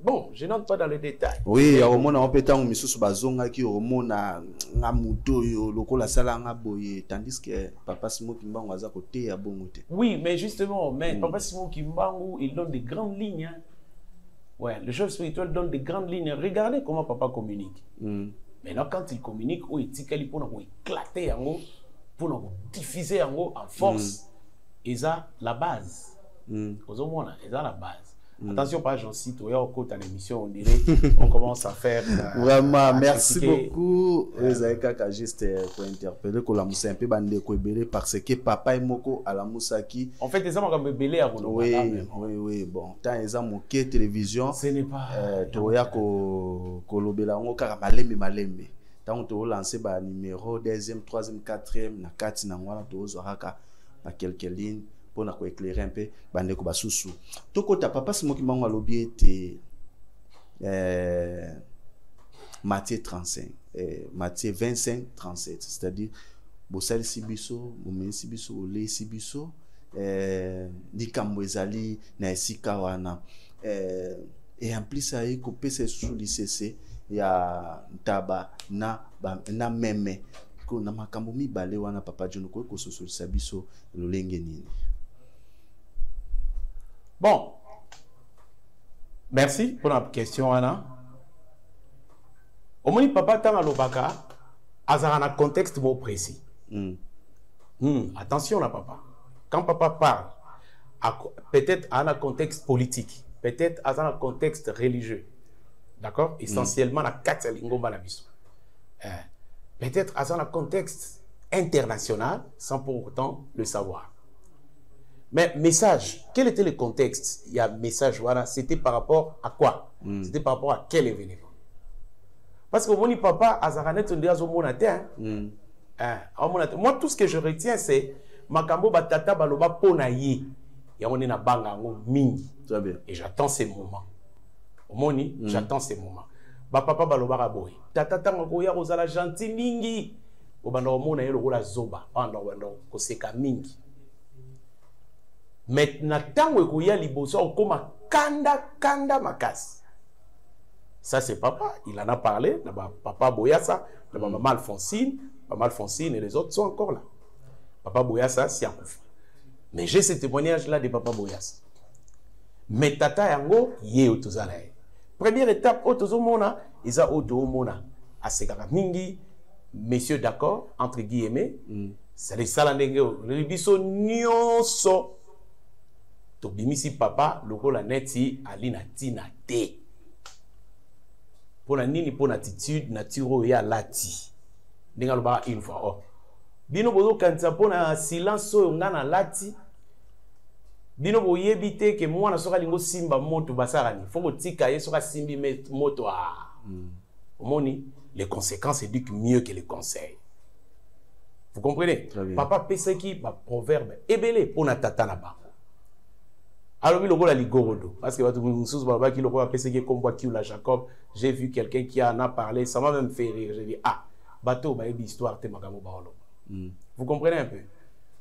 Bon, je n'entre pas dans les détails. Oui, au moins on peut tant misusu bazonga ki au moins na muto yo lokola sala nga boye tandis que papa Simon Kimbangu aza côté ya bongote. Oui, mais justement, mais papa Simon Kimbangu, il donne des grandes lignes. Hein. Ouais, le chef spirituel donne des grandes lignes. Regardez comment papa communique. Maintenant, quand il communique, il dit pour nous éclater, pour nous diffuser en force. Et ça, la base. Aux hommes, ils ont la base. Attention, pas j'en cite, au cours de l'émission, on dirait, on commence à faire. Vraiment, merci beaucoup. Vous avez juste pour interpeller que la moussa un peu bande de parce que papa et moko à la moussaki. En fait, les hommes ont belé à vous. Oui, bon. Tant ils ont moqué télévision. Ce n'est pas. Toya ko lobela ngo kaka malembe. Tant on lancé ba numéro 2e, 3e, 4e, na 4 na ngwana to zwaraka na quelques lignes. Pour nous éclairer un peu, bande ko basusu. Toko ta papa Simon Kimbangu alobi ete Matthieu 35, Matthieu 25, 37, c'est-à-dire bosali sibiso, bomeni sibiso, ole sibiso, likambo ezali na esika wana. Et en plus ça y kopesa sous l'ICC ya ntaba na meme ko na makambo mibale wana papa John ko sosolisa biso lolenge nini. Bon, merci pour la question, Anna. Au moins, papa, tant à l'obaka, à un contexte beaucoup précis. Attention là, papa. Quand papa parle, peut-être à un contexte politique, peut-être à un contexte religieux, d'accord? Essentiellement, la 4 lingomba la biso. Peut-être à un contexte international, sans pour autant le savoir. Mais message, quel était le contexte? Il y a message, voilà, c'était par rapport à quoi? C'était par rapport à quel événement? Parce que mon papa, Azaranet, on dit à moi, tout ce que je retiens, c'est Makambo Batata Baloba Ponaye. Et on est na banga mingi. Et j'attends ces moments. Omoni, j'attends ces moments. Papa Baloba Raboy. Tata Tangoya Rosala gentil mingi. Obano Mona Yelo Rola Zoba. Pendant Koseka mingi. Maintenant, tant que y a liboso, on commence kanda makasi. Ça, c'est papa. Il en a parlé. Papa Boyassa, maman Alphonsine. Maman Alphonsine et les autres sont encore là. Papa Boyassa, c'est un coup. Mais j'ai ce témoignage-là de Papa Boyassa. Mais Tata Yango, yé otozala. Première étape, otozomona, isa otomona. Asekaka mingi, messieurs d'accord, entre guillemets, c'est les salandenge, le biso nyonso. Tobimisi papa, lokola neti, alina tina te. Pour la nini, pour l'attitude, nature, ya lati. Denga loba une fois, oh. Bino bozo kanisa pour na silence, ngana lati. Bino boye bite que moi na soka lingo simba moto basarani. Faut tika ye soka simbi moto ah. Omoni, les conséquences éduquent mieux que les conseils. Vous comprenez? Papa peseki ba proverbe ebele pour na tata na ba. Alors, il y a ligorodo. Parce que Jacob, j'ai vu quelqu'un qui en a parlé, ça m'a même fait rire. J'ai dit, ah, bateau, bah, histoire, vous comprenez un peu?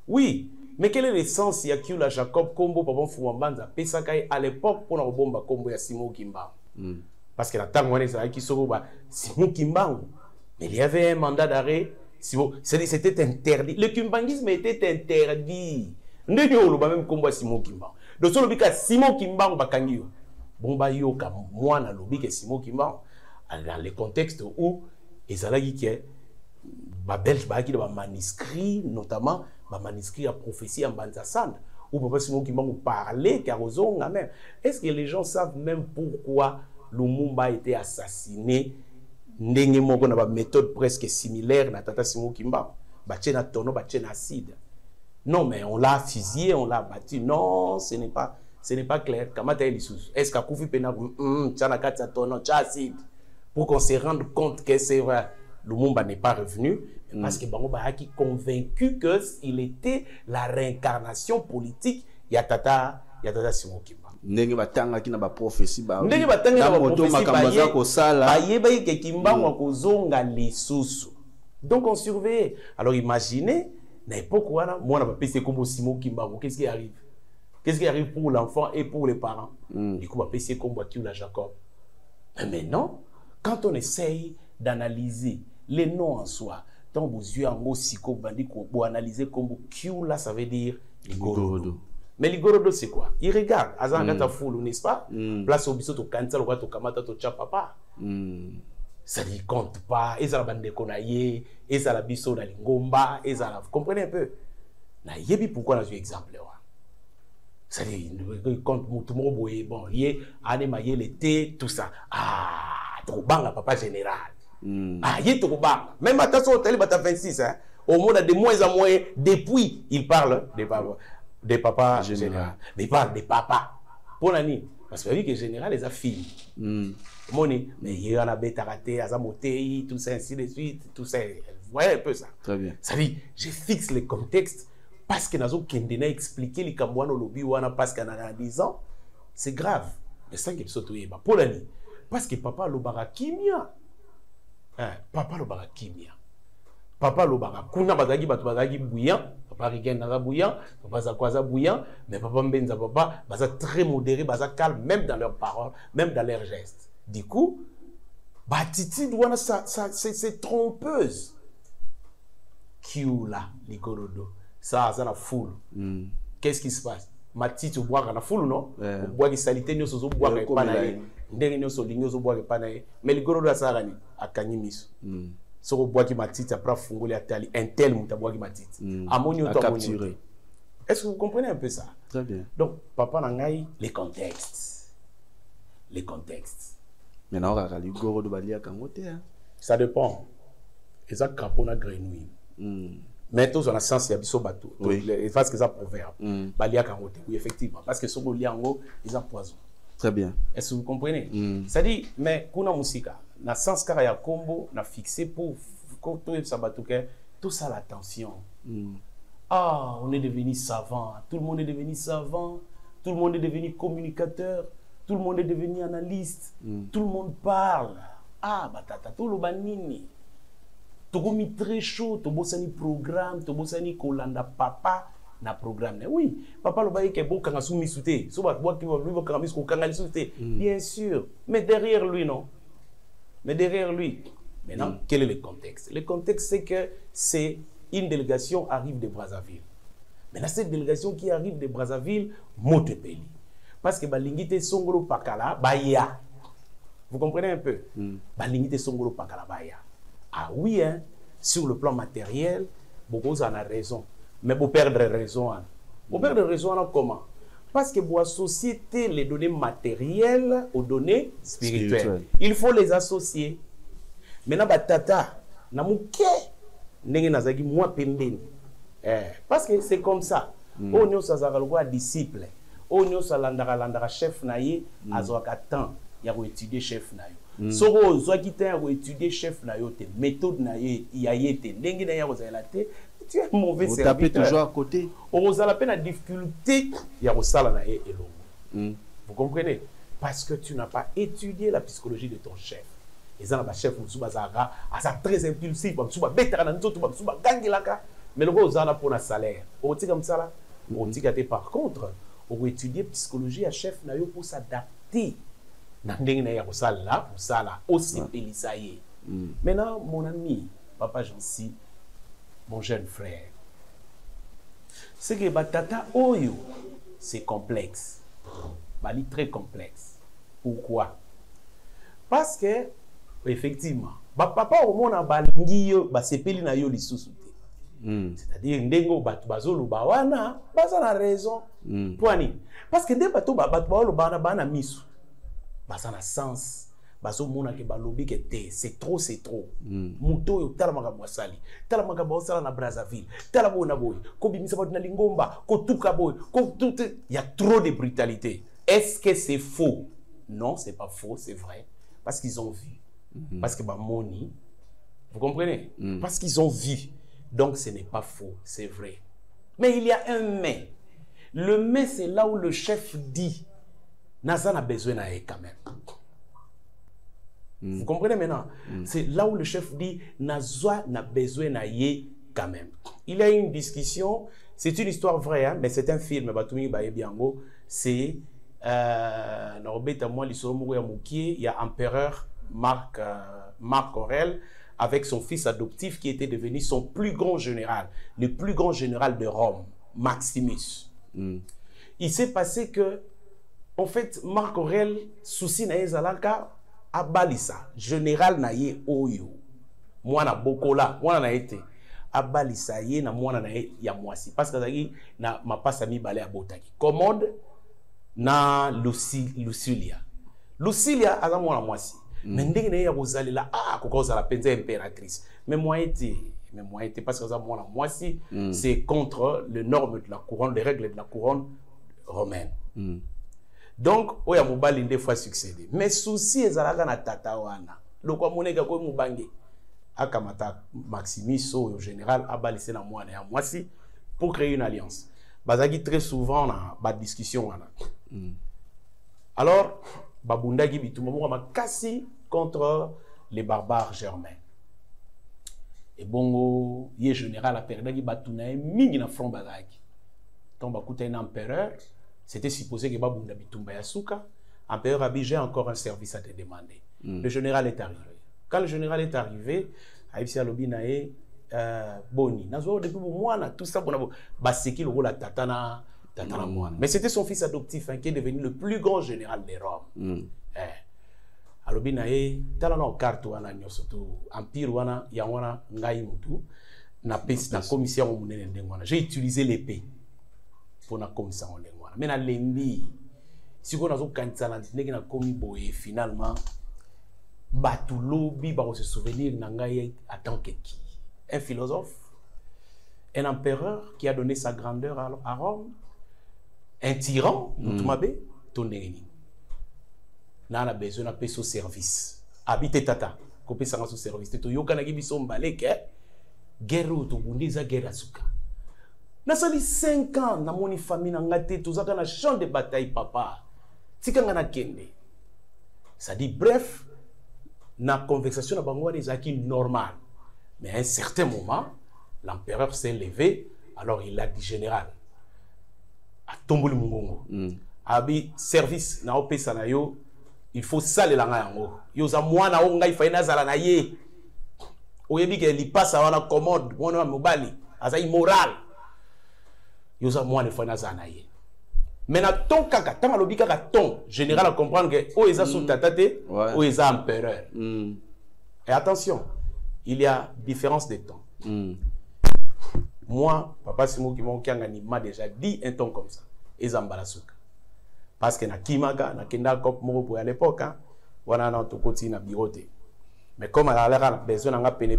Oui, mais quel est l'essence? Il y a Kiula Jacob, Kombo, Papa Fouambanza, Pesakai, à l'époque, pour la bomba, Kombo, il y a Simon Kimba. Parce que la Tangwane, c'est qui se Simon Kimba. Mais il y avait un mandat d'arrêt. C'était interdit. Le kimbangisme était interdit. Nous avons même Kombo Simon Kimba. Donc, si on a Simon Kimba, bakangi bon ba yo ka moi na lobi que Simon Kimba dans le contexte où ezalaki que ba belge ba ki ba manuscrit notamment ba manuscrit à prophétie en Banzasand où papa Simon Kimba parlait carozonga même. Est-ce que les gens savent même pourquoi Lumumba a été assassiné ndenge moko na ba méthode presque similaire na tata Simon Kimba ba tchena tono ba tchena acide. Non, mais on l'a fusillé, on l'a battu. Non, ce n'est pas clair. Est-ce qu'à Koufi Pena, pour qu'on se rende compte que c'est vrai, Lumumba n'est pas revenu, parce que Bango Bahaki convaincu qu'il était la réincarnation politique. Yatata Simon Kimba. Ndenge batanga ki na ba prophétie ba. Ndenge batanga na ba prophétie ba ko sala. Ba ke Kimba wa kozonga lisusu. Donc on surveille. Alors imaginez. À l'époque, moi, on a passé comme Simon Kimba. Qu'est-ce qui arrive? Qu'est-ce qui arrive pour l'enfant et pour les parents? Du coup, on a passé comme Kiula Jacob. Mais maintenant, quand on essaye d'analyser les noms en soi, tant que vous avez analyser comme Kiula, ça veut dire Ligorodo. Mais Ligorodo, c'est quoi? Il regarde, Azangata Foulou, n'est-ce pas? Place au biseau, tu cantes, tu kamata, tu papa. Ça ne compte pas, et ça la bande konaye, et ça la biso na lingomba, et ça la... Vous comprenez un peu? Na yebi pourquoi là, j'ai exemple là. Ça dit, compte tout le monde boye, bon, yé, anemaye l'été, tout ça. Ah, trop bang la papa général. Ah, yé trop bang. Même attention, tel bata 26, hein. Au monde de moins en moins, depuis, il parle des papas général. Mais il parle des papas. Pour l'année. Parce que vous voyez que général, les a filles. Mais il y a la bête raté, Azamotei, tout ça, ainsi de suite, tout ça. Vous voyez un peu ça. Très bien. Ça dit, je fixe les contextes parce que nous avons expliqué les Cambouano lobby parce qu'en analysant, c'est grave. Mais ça qui est sauté, pour l'année. Parce que papa l'obara kimia. Papa l'obara kimia. Papa l'obara. Kuna bazagi bouillant. Papa Rigen naza bouillant. Papa Zakwaza bouillant. Mais papa Mbenza papa, baza très modéré, baza calme, même dans leurs paroles, même dans leurs gestes. Du coup, Batiti douana c'est trompeuse. Kiula, Ligorodo. Ça a la foule. Qu'est-ce qui se passe? Matiti au boire à la foule, non? Au boire qui salité, nous sommes au boire et panaï. Nous sommes au boire et panaï. Mais Ligorodo a ça à Kanimiso. So au boire qui matiti après fungoli à tali. Un tel mouta boire qui matiti. Amonio to capturer. Est-ce que vous comprenez un peu ça? Très bien. Donc, papa Nangaï, les contextes. Les contextes. Maintenant, on va Ligorodo balia kangote. Ça dépend. Et ça, capona grenouille. Mais tous on a sens, il y a biso bateau. Parce que ça proverbe. Balia kangote. Oui, effectivement. Parce que ce qu'on lit en haut, ils ont poison. Très bien. Est-ce que vous comprenez? C'est-à-dire, mais kuna musika, na sens car il y a combo, na fixé pour tout ça batouke, tout ça l'attention. Ah, on est devenu savant. Tout le monde est devenu savant. Tout le monde est devenu communicateur. Tout le monde est devenu analyste. Tout le monde parle. Ah, batata, tout le banini. Togomi très chaud, tobosani programme, tobosani kolanda papa na programme. Oui, papa le baye ke bon kanga soumi souté. So ba bois qui va lui kanga mis ko kanga soute. Bien sûr, mais derrière lui non. Mais derrière lui, maintenant, quel est le contexte? Le contexte, c'est que c'est une délégation arrive de Brazzaville. Maintenant, cette délégation qui arrive de Brazzaville, Motepeli. Parce que Balingite Songolo Pakala, Baya. Vous comprenez un peu? Balingite Songolo Pakala, Baya. Ah oui, hein, sur le plan matériel, beaucoup en a raison. Mais vous perdre raison. Vous perdre raison comment? Parce que vous associez les données matérielles aux données spirituelles. Il faut les associer. Maintenant, Tata, Namouké, Nenge Nazagi, moi, Pembeni. Parce que c'est comme ça. On est au disciple. On est au chef naïe, azoaka temps, il y a étudier chef naïe. Soro, zoakite a étudier chef naïe, méthode naïe, il y a été, Nenge naïe a tu es un mauvais serviteur. Vous tapez toujours à côté. On a la peine à difficulté, il y a au naïe et l'homme. Vous comprenez? Parce que tu n'as pas étudié la psychologie de ton chef. Et ça, le chef, c'est très impulsif, mais le rose a pour un salaire. On dit comme ça là. On dit que par contre, on va étudier psychologie à chef pour s'adapter. Pour ça là, aussi pélissaillé. Maintenant, mon ami, papa Jansi, mon jeune frère, c'est que Batata Oyo, c'est complexe. Bali très complexe. Pourquoi? Parce que, effectivement, papa au monde a balingi yo, ba sepeli na yo lisusu. C'est-à-dire, ndengo batu bazolo bawana, baza na raison. Poani. Parce que nde batu batu bazolo bana misu. Baza na sens. Bazo mona ke balobi ke te, c'est trop. Muto yo tala makambo asali. Tala makambo asala na Brazzaville. Tala bona boy. Ko bimisa batu na Lingomba, ko tuka boy, ko tout il y a trop de brutalité. Est-ce que c'est faux? Non, c'est pas faux, c'est vrai. Parce qu'ils ont vu. Parce que Moni, vous comprenez? Parce qu'ils ont vu. Donc ce n'est pas faux, c'est vrai. Mais il y a un mais. Le mais, c'est là où le chef dit Nazan a besoin d'aller quand même. Vous comprenez maintenant? C'est là où le chef dit Nazan a besoin d'aller quand même. Il y a une discussion, c'est une histoire vraie, hein, mais c'est un film. C'est il y a empereur Marc Aurèle avec son fils adoptif qui était devenu son plus grand général, le plus grand général de Rome, Maximus. Il s'est passé que, en fait, Marc Aurèle, souci naïe zalaka, abalisa, général naïe oyo, mwana bokola, mwana na été, abalisa ye na mwana naïe ya mwasi, parce que na ma passe mi balé abotaki, commode na Lucilia. Lucilia a mwana mwasi. Mais ndenge na ya bozalila kokoza la penza impératrice. Mais moi été parce que ça moi si c'est contre les normes de la couronne, les règles de la couronne romaine. Donc oya mobali des fois succédé. Mais souci ezalaka na tata wana. Lokwa moneka ko mubange akamata Maximus au général abalissé na mwana ya mwasi pour créer une alliance. Bazaki très souvent na ba discussion wana. Alors Babundagi bitumamo makasi contre les barbares germains. Et bongo, yé général a perdu batunae mingi na front bazaki. Quand bakuta un empereur, c'était supposé que Babunda bitumba yasuka, empereur Abidjan a encore un service à te demander. Le général est arrivé. Quand le général est arrivé, Aïbsi Alobinae Boni, nazo depuis mois tout ça bon baseki le rôle à tatana. Mais c'était son fils adoptif qui est devenu le plus grand général des Roms. Alobinae, talana carte wana nyosoto, empire wana yawana ngai mutu, na pes na commission munene ndengwana. J'ai utilisé l'épée pour na commission ndengwana. Mais na lembi, si on a zo kansana ndenge na komi boye finalement batu lobi ba se souvenir na ngai en tant que qui? Un philosophe, un empereur qui a donné sa grandeur à Rome. Un tyran, Moutoumabé, Tonengeni. N'a a besoin de payer au service. Habite tata, copé ça au service. Tu yoka gibi son balek, guerre ou tu bundiza guerre asuka. Na sali 5 ans na moni famille na ngate tuzaka na champ de bataille papa. Tikanga na kende. Ça dit bref, na conversation na bango des acquis normal. Mais à un certain moment, l'empereur s'est levé, alors il a dit général. A tomboli mungongo. Abi service na opesa na yo il faut salela nga yango yoza mwana o ngai fa inazala na ye oyebi ke li passe wana commode mwana mobali aza immoral yoza mwana fa inazala na ye mais na ton kaka tant alobi kaka ton général à comprendre que o eza sous tatate o eza empereur et attention il y a différence de temps moi papa Simo qui m'a déjà dit un ton comme ça ezambala suka parce que na kimaka na kenda cop moko à l'époque hein wana na to koti na biroté mais comme elle a besoin nga pene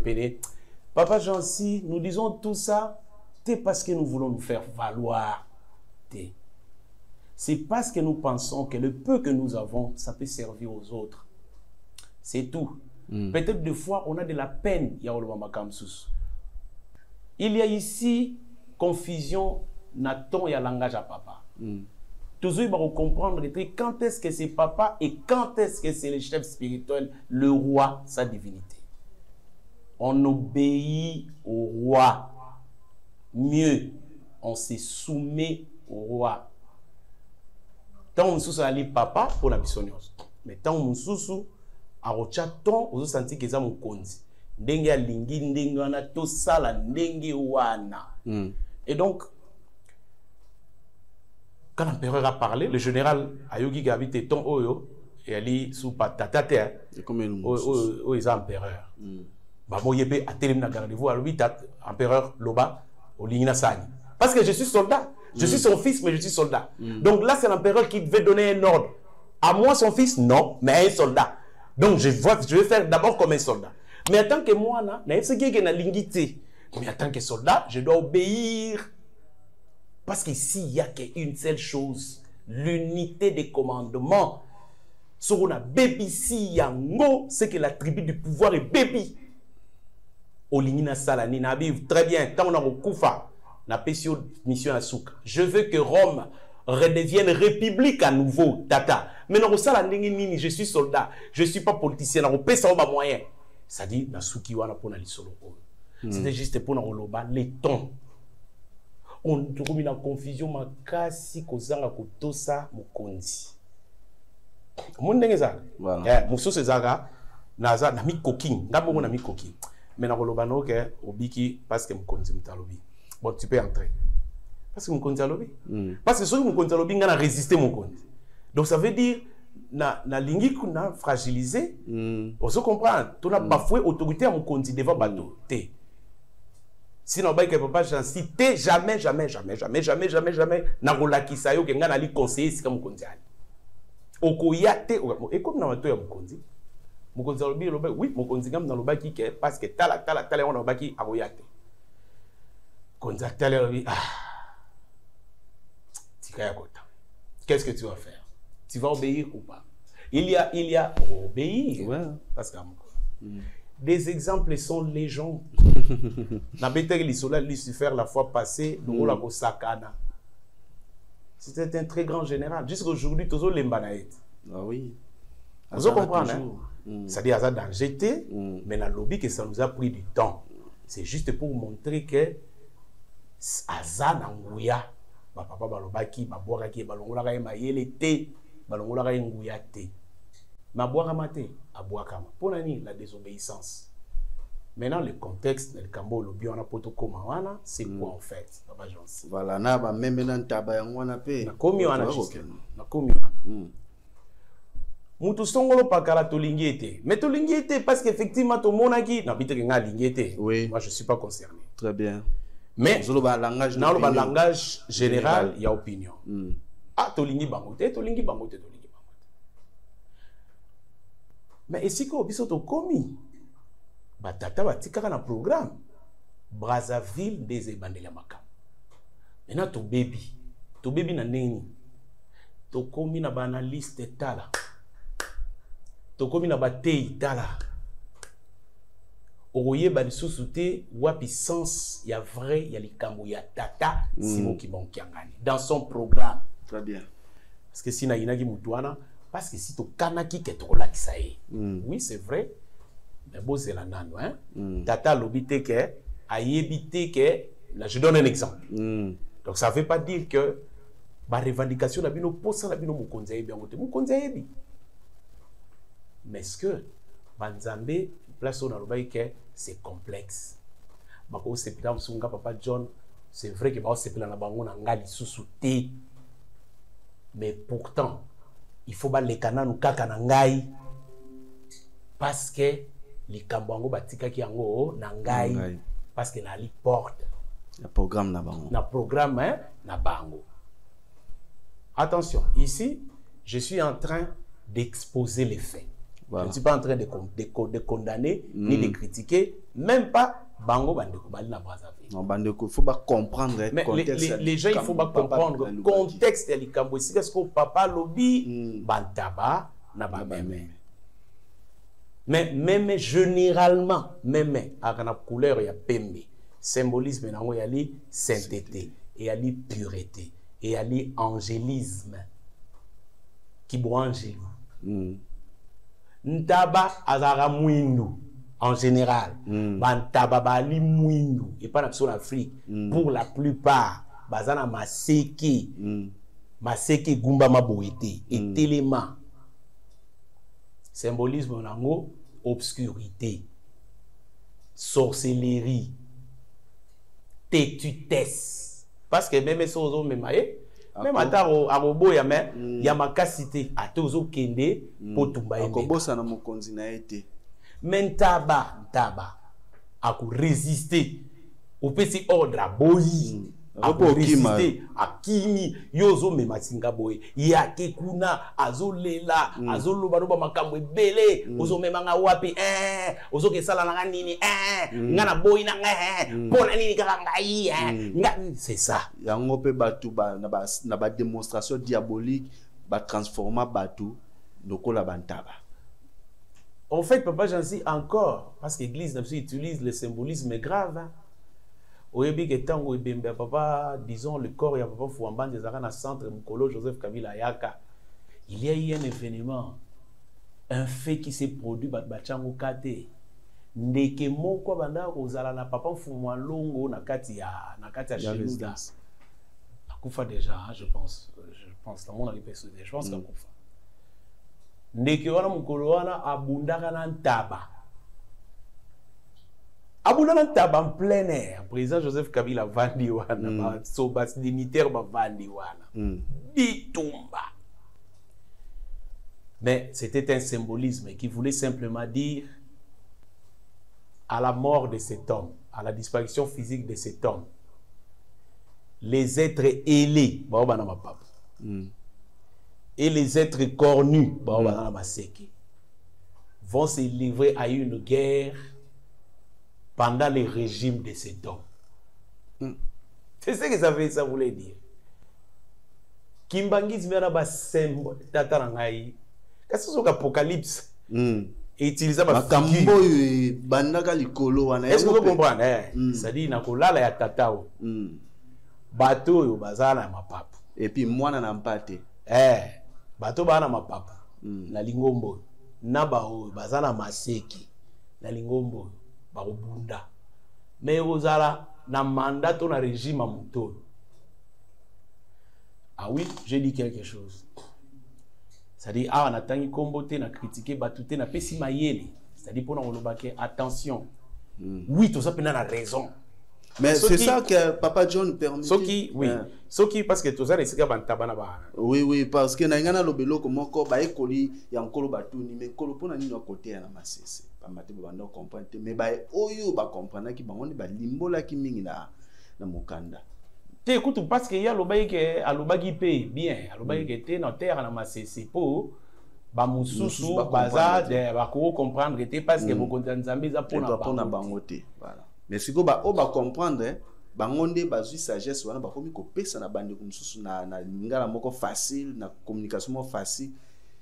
papa Jancy nous disons tout ça c'est parce que nous voulons nous faire valoir c'est parce que nous pensons que le peu que nous avons ça peut servir aux autres c'est tout peut-être des fois on a de la peine ya oloma makamsus il y a ici confusion na ton ya langage à papa toujours il va comprendre quand est-ce que c'est papa et quand est-ce que c'est le chef spirituel, le roi, sa divinité. On obéit au roi. Mieux, on se soumet au roi. Tant on sous ali papa pour la bisonios. Mais tant on sous a rochaton on senti que ça mon konzi. Ndenge ya lingi ndenge wana to sala ndenge wana. Et donc quand l'empereur a parlé, le général Ayogi Gabi Teton Oyo, et Ali sous patate, où est empereur. Bamo Yebe a télé na garde-vous à lui, empereur Loba, au Ligna Sani. Parce que je suis soldat, je suis son fils, mais je suis soldat. Donc là, c'est l'empereur qui devait donner un ordre. À moi, son fils, non, mais un soldat. Donc je vais faire d'abord comme un soldat. Mais en tant que moi, mais en tant que soldat, je dois obéir. Parce qu'ici, il n'y a qu'une seule chose, l'unité des commandements. Ce qu'on a bébi si yango, c'est que la tribu du pouvoir est bébi. Olinina Salani Nabiv, très bien, quand on a Koufa, na mission à Souk. Je veux que Rome redevienne république à nouveau, tata. Mais non, je suis soldat, je ne suis pas politicien, je suis pas moyen. Ça dit, na Souki wana pona li solo. C'était juste pour na les tons. On trouve une confusion makasi kozanga kotosa mokonzi. Mon ndenge za. Eh, mususu ezaka naza na mi cooking, ngabo na mi cooking. Mais na koloba no ke obiki parce que mokonzi mutalobi. Bon, tu peux entrer. Parce que mokonzi alobi. Parce que soki mokonzi alobi ngana résister mokonzi. Donc ça veut dire na lingi kuna fragilisé. On se comprend, tu n'as bafoué autorité à mokonzi devant bateau. Té. Sinon, que papa, j'en cite jamais, Nakolaki sayo que ngana li conseiller si comme kondiali. Okoyate, et comme na mato ya mukonzi. Mukonzi alobi loba, oui, mukonzi ngam na loba ki ke parce que tala on loba ki akoyate. Konza tala lobi Tika kota. Qu'est-ce que tu vas faire? Tu vas obéir ou pas? Il y a obéir. Ouais. Parce que des exemples sont légion. Lucifer la fois passée, c'était un très grand général. Jusqu'à aujourd'hui, tous les mbanaït. Ah oui. Vous comprenez, hein? C'est-à-dire à danger, mais dans le lobby que ça nous a pris du temps. C'est juste pour montrer que Azan Angouya, papa balobaki, baboiraki, balongola mayele te, balongola ngouya te. Ma boiramate, à boakama. Pour la désobéissance. Maintenant, le contexte, le cambo, le bio, on a poto komawana, c'est quoi en fait? Voilà, na ba même nan taba yangwana pe. Na komi wana juste. Na komi wana. Mutu songolo pakala tolingi ete. Mais tolingi ete parce qu'effectivement, to monaki, na bite nga lingi ete. Oui. Moi, je suis pas concerné. Très bien. Mais, dans le langage général, il y a opinion. Ah, tolingi bangote, tolingi bangote, tolingi. Mais ici, quand on a commis, Batata va tirer un programme. Brazzaville des Ebandela Maka. Maintenant, ton baby na neni. To commis na banaliste tala. To commis na batei tala. Oye banisouté wapi sens ya vrai ya likambo ya tata Simo Kibonkiangani dans son programme. Très bien. Parce que si na inagi mutuana. Parce que si tu kanaki que tu la kisaye. Oui, c'est vrai. Mais bon, c'est la nano, hein. Tata l'obité que, ayébité que, là, je donne un exemple. Donc, ça ne veut pas dire que, ma revendication, la bino, posa la bino, moukonza yebi, moukonza yebi. mais est-ce que banzambe place on a le que c'est complexe bako sepela musunga papa John c'est vrai que ba sepela na bango na ngali susute mais pourtant il faut ba lekana nu kaka na ngai parce que likambo yango batikaki yango na ngai parce que na li porte le programme na bango na programme hein, na bango. Attention, ici je suis en train d'exposer les faits. Voilà. Je ne suis pas en train de condamner ni de critiquer, même pas bango bandeko bali na Brazzaville. Non, bandeko, il faut pas comprendre mais les gens, il faut pas comprendre le contexte de likambo ici parce que papa lobby bantaba na ba meme. Mais même généralement, même à la couleur il y a pembe, symbolisme nango y a li sainteté et y a li pureté et y a li angélisme qui boangelu. Ntaba azara mwindu en général, bantaba bali mwindu et pas sur l'Afrique. Pour la plupart, bazana maseke, maseke gumba maboete et téléma. Symbolisme nango obscurité, sorcellerie, tétutesse. Parce que même si on même même ataro arobo ya mais ya makasité atozo kende potumba ende. Akobo sana mokonzi na été. Mentaba ntaba aku résister au petit ordre à boyi. Ako résister akimi yozo memasinga boy ya kekuna azolela azoloba no ba makambo ebele ozo memanga wapi ozo kesala na nini ngana boy na pona nini kaka ngai c'est ça yango pe batu ba na ba démonstration diabolique ba transforma batu lokola bantaba. En fait papa j'en dis encore parce que l'église utilise le symbolisme grave hein. Oyebi que tango ebembe papa disons le corps ya papa Fouamba des arana centre Mukolo Joseph Kabila Yaka il y a eu un événement un fait qui s'est produit batchango kate ndeke moko banda kozala na papa Fouamba longo na kati ya Chelouda akufa déjà je pense dans mon avis personnel je pense qu'akufa ndeke wana Mukolo wana abundaka na ntaba Aboulan tab en plein air, président Joseph Kabila Vandi wana, sobas dignitaire ba Vandi wana. Bitumba. Mais c'était un symbolisme qui voulait simplement dire à la mort de cet homme, à la disparition physique de cet homme, les êtres ailés, et les êtres cornus, vont se livrer à une guerre pendant le régime de cet homme. C'est ce que ça voulait dire. Kimbangis mena ba symbole tatarangai. Qu'est-ce que c'est l'apocalypse? Et utiliser ba kambo bandaka likolo wana. Est-ce que vous comprenez? Ça dit na kolala ya tatao. Bato yo bazana mapapu. Et puis mwana na mpate. Bato bana mapapu. Na lingombo. Na ba o bazana maseki. Na lingombo. Barubunda. Mais ozala na mandat ton régime à Moutolo. Ah oui, j'ai dit quelque chose. C'est-à-dire, on a tangi kombote, na critiqué, batouté, na pesi mayele. C'est-à-dire, pour nous attention. Oui, tout ça peut avoir raison. Mais c'est ça que Papa John permet. Soki, oui. Soki, parce que tout ça, c'est tabana ba. Oui, parce que na ngana lobelo comme ko ba ekoli ya nkolo batuni mais kolo pona nino côté ya na masese. Pas maté ba ndo comprendre mais ba oyo ba comprendre ki bango ni ba limbola ki mingi na mokanda. Te écoute parce que ya lobayi ke alobaki pe bien, alobaki ke te na terre na masese po ba mususu baza de ba ko comprendre te parce que bo konta nzambe za pona bango te. Voilà. Mais si go ba o ba comprendre bangonde bazui sagesse wana bakomi ko pesa na bande ko mususu na ngala moko facile na communication facile.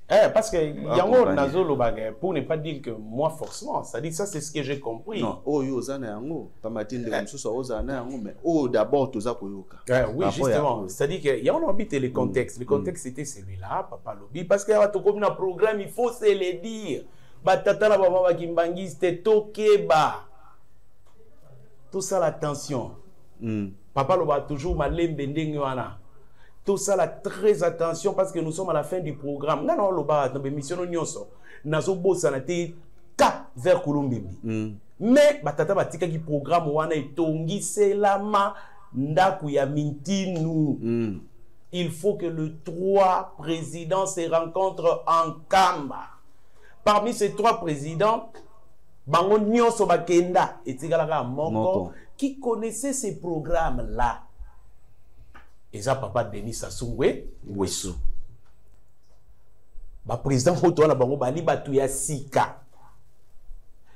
Parce que yango nazolo bagay pour ne pas dire que moi forcément, ça dit ça c'est ce que j'ai compris. Non, oh yo zana yango pas matinde comme mususu ozana yango mais oh d'abord toza koyoka. Oui, justement, c'est-à-dire que yango habite le contexte. Le contexte c'était celui-là, papa lobi parce que to comme na programme il faut se le dire. Batata na baba bakimbangiste tokeba. Tout ça l'attention. Papa loba toujours malembe ndenge wana. tout ça là, très attention parce que nous sommes à la fin du programme. Non, non, le bas, dans l'émission, nous avons été cap vers Kulumbimbi. Mais, batata batika qui programme, wana itongi selama ndaku ya mintinu. Il faut que le 3 présidents se rencontrent en Kamba. Parmi ces 3 présidents, Bango Nyonso Bakenda et Tigalaka Moko, qui connaissaient ces programmes-là. Et ça, papa Denis Sassou Nguesso. Le président Fotoana Bango Bali Batouya Sika.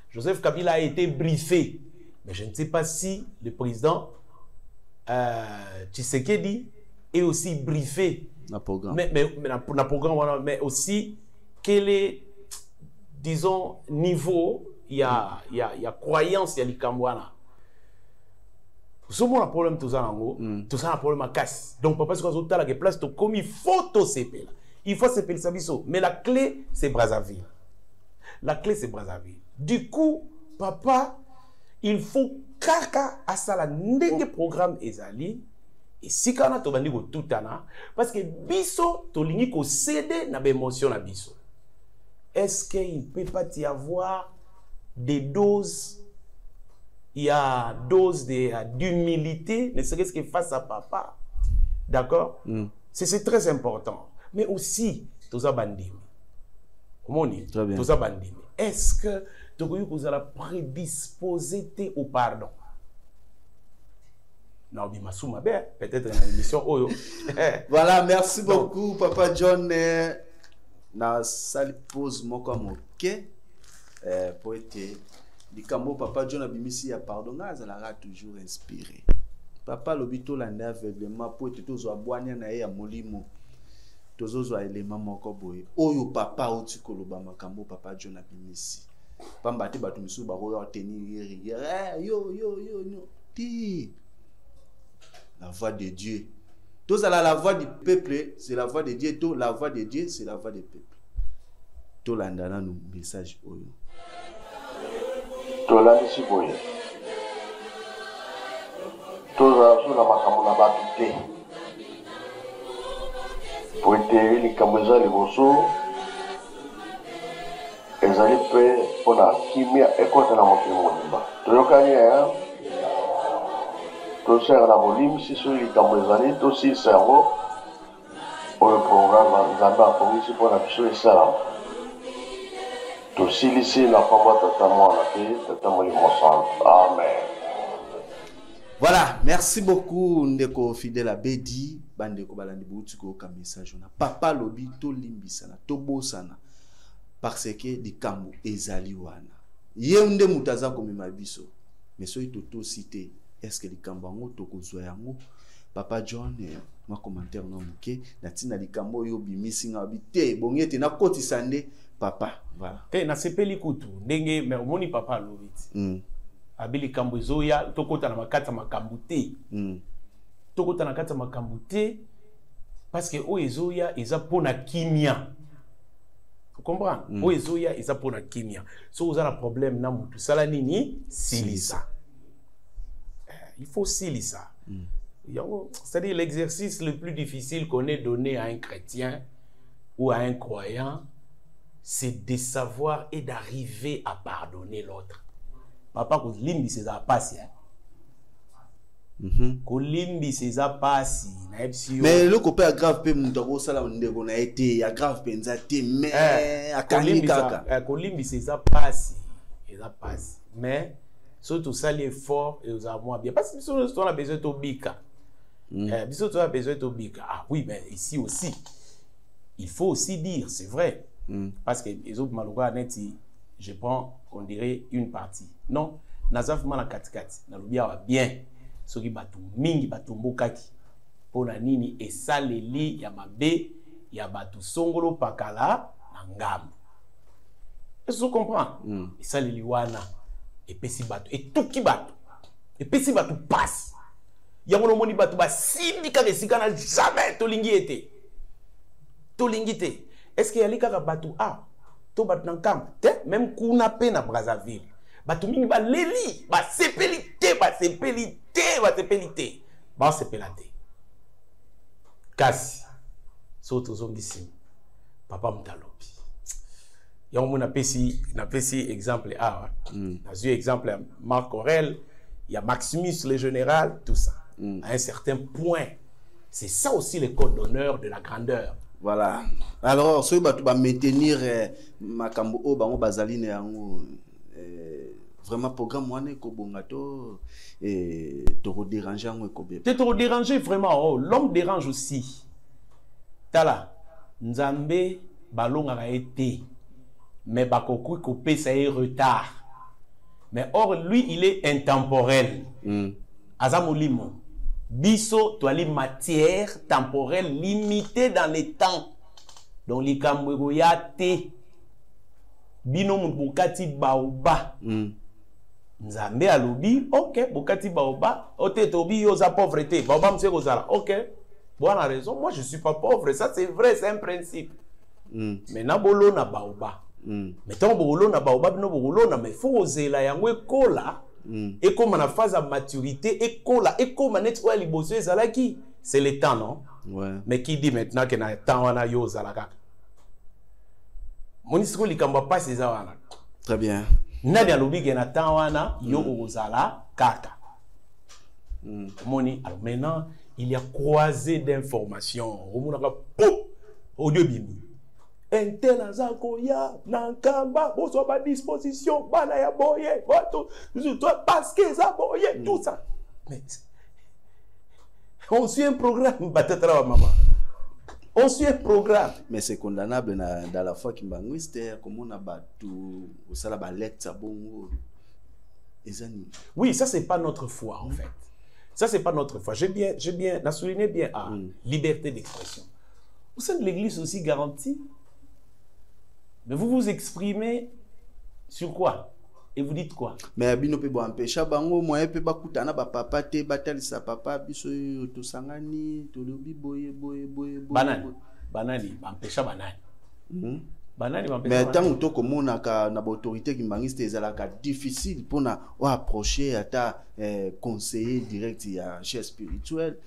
Joseph Kabila a été briefé. Mais je ne sais pas si le président Tshisekedi est aussi briefé. Mais aussi, quel est, disons, niveau, il y a croyance, il y a l'Ikambouana. Tout ça, un problème, tout ça, un problème à casse. Donc, papa, ce qu'on a la place, comme il faut tout s'épeler. Il faut s'épeler ça, mais la clé, c'est Brazzaville. La clé, c'est Brazzaville. Du coup, papa, il faut kaka à ça la ndenge programme ezali et si kana to bandi ko tutana parce que biso to lingi ko céder na émotion na biso. Est-ce qu'il peut pas y avoir des doses, il y a doses d'humilité, ne serait-ce que face à papa, d'accord? C'est très important. Mais aussi, tout ça bandimi. Comment on dit? Tout ça bandimi. Est-ce que vous allez prédisposer au pardon? Non, peut-être dans l'émission. Voilà, merci beaucoup, Papa John. Na salle pose mon comme ok. Pour être du cambo, Papa John a bimisi à pardon, ça toujours inspiré. Papa l'obito l'anda aveuglement pour être tous aboigné na ya molimo. Tous aux éléments mon koboy. Oyo papa ou tu koloba makambo Papa John a bimisi. Pambati batumisu baro tenir yo ti. La voix de Dieu. Tous à la voix du peuple, c'est la voix de Dieu. Tout la voix de Dieu, c'est la voix du peuple. Tout l'andana nous message oyo. Tout la si boye. Tout la sur la makamona batute. Pour être les kamuza les bosso. Ezali pe pona kimia ekota na mokili mobimba. Toyokani ya to ser na volume si sur les kamuzali to si cerveau au programme nzamba komisi pona biso esala. To silisi na pamba tata mwana pe tata molimo santo. Amen. Voilà, merci beaucoup ndeko fidèle abedi bandeko balandi bouti ko ka message na papa lobi to limbisana to bosana. Parce que di kambu ezali wana ye nde mutaza komema biso mais soki toto cité est-ce que di kambango to kozwa yango Papa John ma commentaire no muke na tina di kambo yo bimisi nga bité bongete na koti sande papa voilà te na sepeli kutu ndenge mais omoni papa loviti abili kambo zoya tokota na makata makambu te tokota na kata makambu te parce que o ezoya eza pona kimia. Vous comprenez? Oezoya eza pona kimia. So vous avez un problème na mutu sala nini silisa. Il faut silisa. C'est-à-dire l'exercice le plus difficile qu'on ait donné à un chrétien ou à un croyant, c'est de savoir et d'arriver à pardonner l'autre. Papa ko limbi c'est ça passe hein. Kolimbi c'est ça passe na epsio. Mais le copain grave pe mutako sala ndeko na été ya grave penza te mais akani kaka. Kolimbi c'est ça passe et ça passe. Mais surtout ça l'effort et aux amours bien parce que on a besoin de bika. Biso tu as besoin de bika. Ah oui mais ici aussi il faut aussi dire c'est vrai. Parce que les autres malheureux neti je prends on dirait une partie. Non, nazaf mala katikati na lobia bien. Soki batu mingi batu mbokaki pona nini esaleli ya mabe ya batu songolo pakala na ngambu. Est-ce que vous comprenez? Esaleli wana epesi batu etuki batu epesi batu passe yango moni batu ba sindika resika na jamais tolingi ete tolingi te. Est-ce qu'il y a les kaka batu to batu na nkambu te même kuna pe na Brazzaville batu mingi ba leli ba sepelite ba sepelite ba sepelate. kasi so tozongisi papa mtalobi yango na pesi exemple awa nazu exemple ya Marc Aurèle, il y a Maximus le général, tout ça à un certain point. C'est ça aussi le code d'honneur de la grandeur. Voilà. Alors so ba tu ba maintenir makambo o bango bazali ne yango vraiment programme wana ko bongato to redéranger yango ko be. Te redéranger vraiment, oh, l'homme dérange aussi. Tala nzambe balonga été mais bakoku ko pesa e retard. Mais or lui il est intemporel. Azamolimo biso toali matière temporelle limitée dans les temps. Donc likambo yate bino mukati baoba. Nzambe alobi, ok, bokati baoba, ote tobi yoza pauvreté, baoba mse kozala, ok, bon a raison, moi je suis pas pauvre, ça c'est vrai, c'est un principe. Mais na bolo na baoba. Mais tant bolo na baoba, bino bolo na, mais faut oser la yango ekola, et comme na phase de maturité, ekola, et comme net oya liboso ezalaki, c'est le temps, non? Ouais. Mais qui dit maintenant que na temps wana yoza la kaka? Monisiko likamba pas ces wana. Très bien. Nani alobi ke na temps wana yo ozala kaka. Moni, alors maintenant il y a croisée d'informations. Omonaka po audio bimi. Intel azako ya nankamba boso ba disposition bana ya boye bato toi parce que ça boye tout ça. Mais on suit un programme batatra maman. On suit un programme. Mais c'est condamnable dans la foi qui m'a comme on a battu au salaba lecta bongo. Oui, ça c'est pas notre foi en fait. Ça c'est pas notre foi. J'ai bien, la souligné bien à liberté d'expression. Au sein de l'église aussi garantie. Mais vous vous exprimez sur quoi? Et vous dites quoi? Mais bino pe bo empêcha bango moyen pe bakutana ba papa te batalisa papa biso to sangani to lobi boye. Banani empêcha banani. Banani empêcha. Mais tant to komona ka na autorité qui mangiste ezalaka difficile pour na approcher ata conseiller direct ya chef spirituel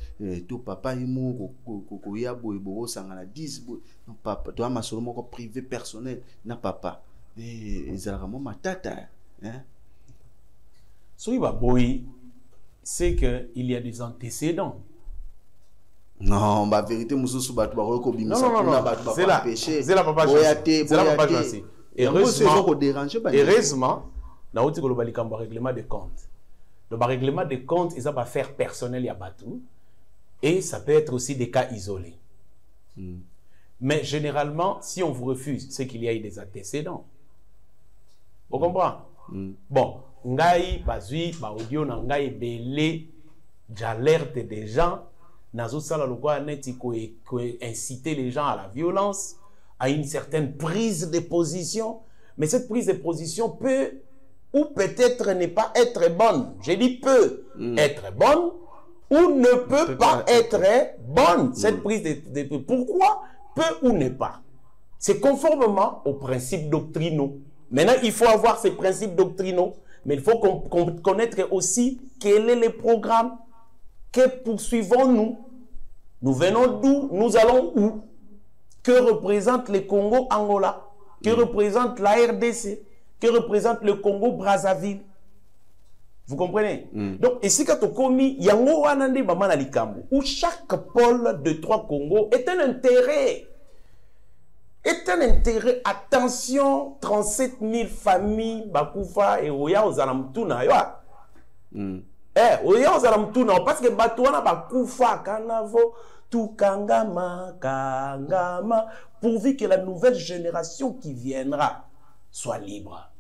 to papa imo ko ya boye bo sangana 10 boye papa to ama solo moko privé personnel na papa ezalaka mo matata. Hein? C'est qu'il y a des antécédents. Non, la vérité, non, c'est là, c'est la papa Johnson. Heureusement, dans le règlement de compte. Le règlement de compte, ils ont affaire personnelle à Batou. Et ça peut être aussi des cas isolés. Mais généralement, si on vous refuse, c'est qu'il y a eu des antécédents. Vous comprenez? Bon, ngai bazui ba audio na ngai belé j'alerte des gens nazo sala lokwa neti ko inciter les gens à la violence, à une certaine prise de position, mais cette prise de position peut ou peut-être ne pas être bonne. Je dis peut être bonne ou ne peut pas être bonne. Cette prise de pourquoi peut ou ne pas. C'est conformément aux principes doctrinaux. Maintenant, il faut avoir ces principes doctrinaux, mais il faut connaître aussi quel est le programme que poursuivons-nous. Nous venons d'où? Nous allons où? Que représente le Congo-Angola? Que représente la RDC? Que représente le Congo-Brazzaville? Vous comprenez? Donc, ici, quand on commis, il y a un où chaque pôle de 3 Congos est un intérêt. Attention, 37 000 familles, Bakoufa et Oya aux Alamtouna. Oya aux Alamtouna, parce que Batouana Bakoufa, Kanavo, tout Kangama, pourvu que la nouvelle génération qui viendra soit libre.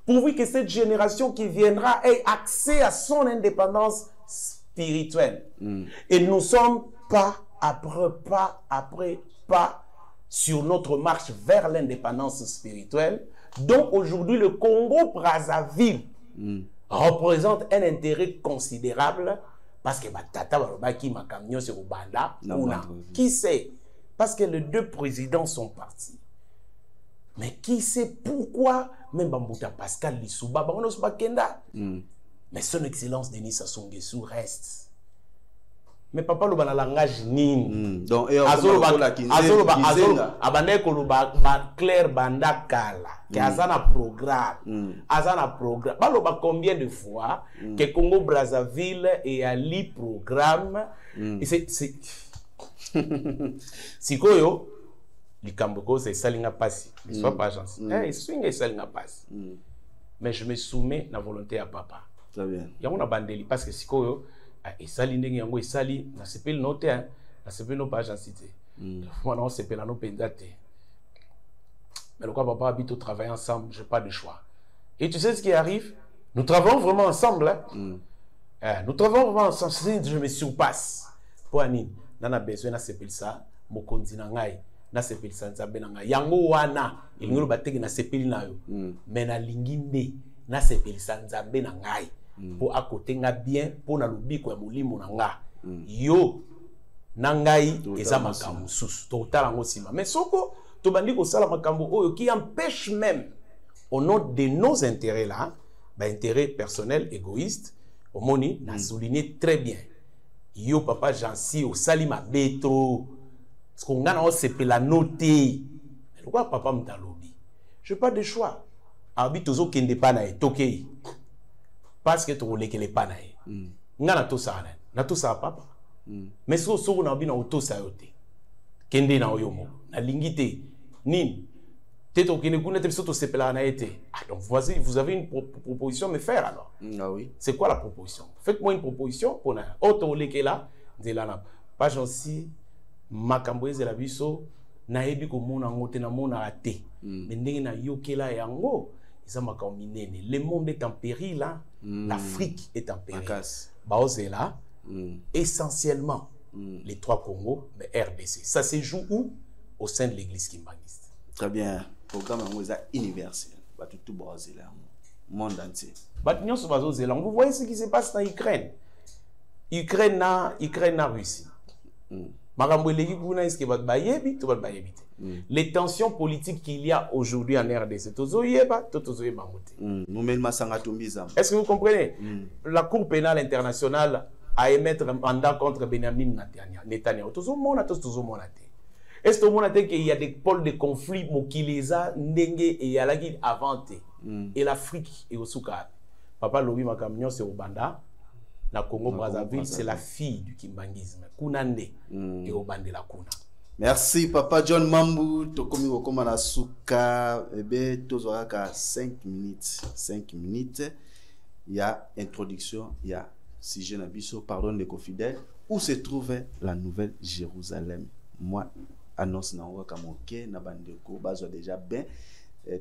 Pourvu que cette génération qui viendra ait accès à son indépendance spirituelle. Et nous sommes pas après pas sur notre marche vers l'indépendance spirituelle, dont aujourd'hui le Congo-Brazzaville représente un intérêt considérable parce que qui sait? Parce que les 2 présidents sont partis. Mais qui sait pourquoi même Bambouta Pascal Lissouba, mais son excellence Denis Sassou Nguesso reste. mais papa loba na langage nini donc abandai koloba ba clair banda kala ke azana programme baloba combien de fois que Congo Brazzaville et ali programme c'est sikoyo likambo ko c'est salinga pasi ne sois pas gentil swing salinga pasi mais je me soumets na volonté à papa. Très bien. Yango na bandeli parce que sikoyo esali ndenge yango esali na sepeli note na sepeli no pas gentil te. Moi non sepela no pendate. Mais le quoi papa habite au travail ensemble, j'ai pas de choix. Et tu sais ce qui arrive? Nous travaillons vraiment ensemble nous travaillons vraiment ensemble, je me surpasse. Pour ani nana besoin na sepeli ça mokonzi na ngai na sepeli ça nzambe na ngai yango wana ilingolo bateki na sepeli na yo mais na linginde na sepeli ça nzambe na ngai pour à côté nga bien pour na lobiko ya molimo na nga yo na ngai eza makambo susu to tala ngo sima mais soko to bandi ko sala makambo oyo qui empêche même au nom de nos intérêts là ba intérêts personnels égoïstes au moni na souligné très bien yo papa Jansi au salima betro ce qu'on a on sepela noté mais pourquoi papa mtalobi je pas de choix abi tozo kende pa na etokei parce que to lekele pa na e ngana to sa na to sa papa mais so na bina auto sa yote kende na oyomo na lingite nini teto kene kuna te soto sepela na été donc voici vous avez une proposition à me faire alors ah oui c'est quoi la proposition faites-moi une proposition pour na auto lekela nzela na pas Jansi makambo ezela biso na yebi ko mona ngote na mona ate mais ndenge na yokela yango isa makambo minene le monde est en péril là l'Afrique est en péril baozela essentiellement les trois Congos mais RDC ça se joue où au sein de l'église kimbangiste. Très bien programme universel tout baozela monde entier batnyo so bazozela vous voyez ce qui se passe en Ukraine na Russie makambo eleki kuna est-ce que bat bayebi to bat bayebi les tensions politiques qu'il y a aujourd'hui en RDC tozoyeba tozoyeba ngote est-ce que vous comprenez la Cour pénale internationale a émettre un mandat contre Benjamin Netanyahu tozomona te est-ce que tout le monde qu'il y a des pôles de conflit mokileza ndenge et yalaki avanté et l'Afrique et au Souka papa lobi makamnyo c'est au banda la Congo Brazzaville c'est la fille du kimbangisme kunande et au bande la kuna. Merci papa John Mambu tokomi okoma na suka ebe tozoraka 5 minutes il y a introduction il y a sujet na biso pardon de confidèle où se trouve la nouvelle Jérusalem moi annonce na oka moke na bandeko bazo déjà ben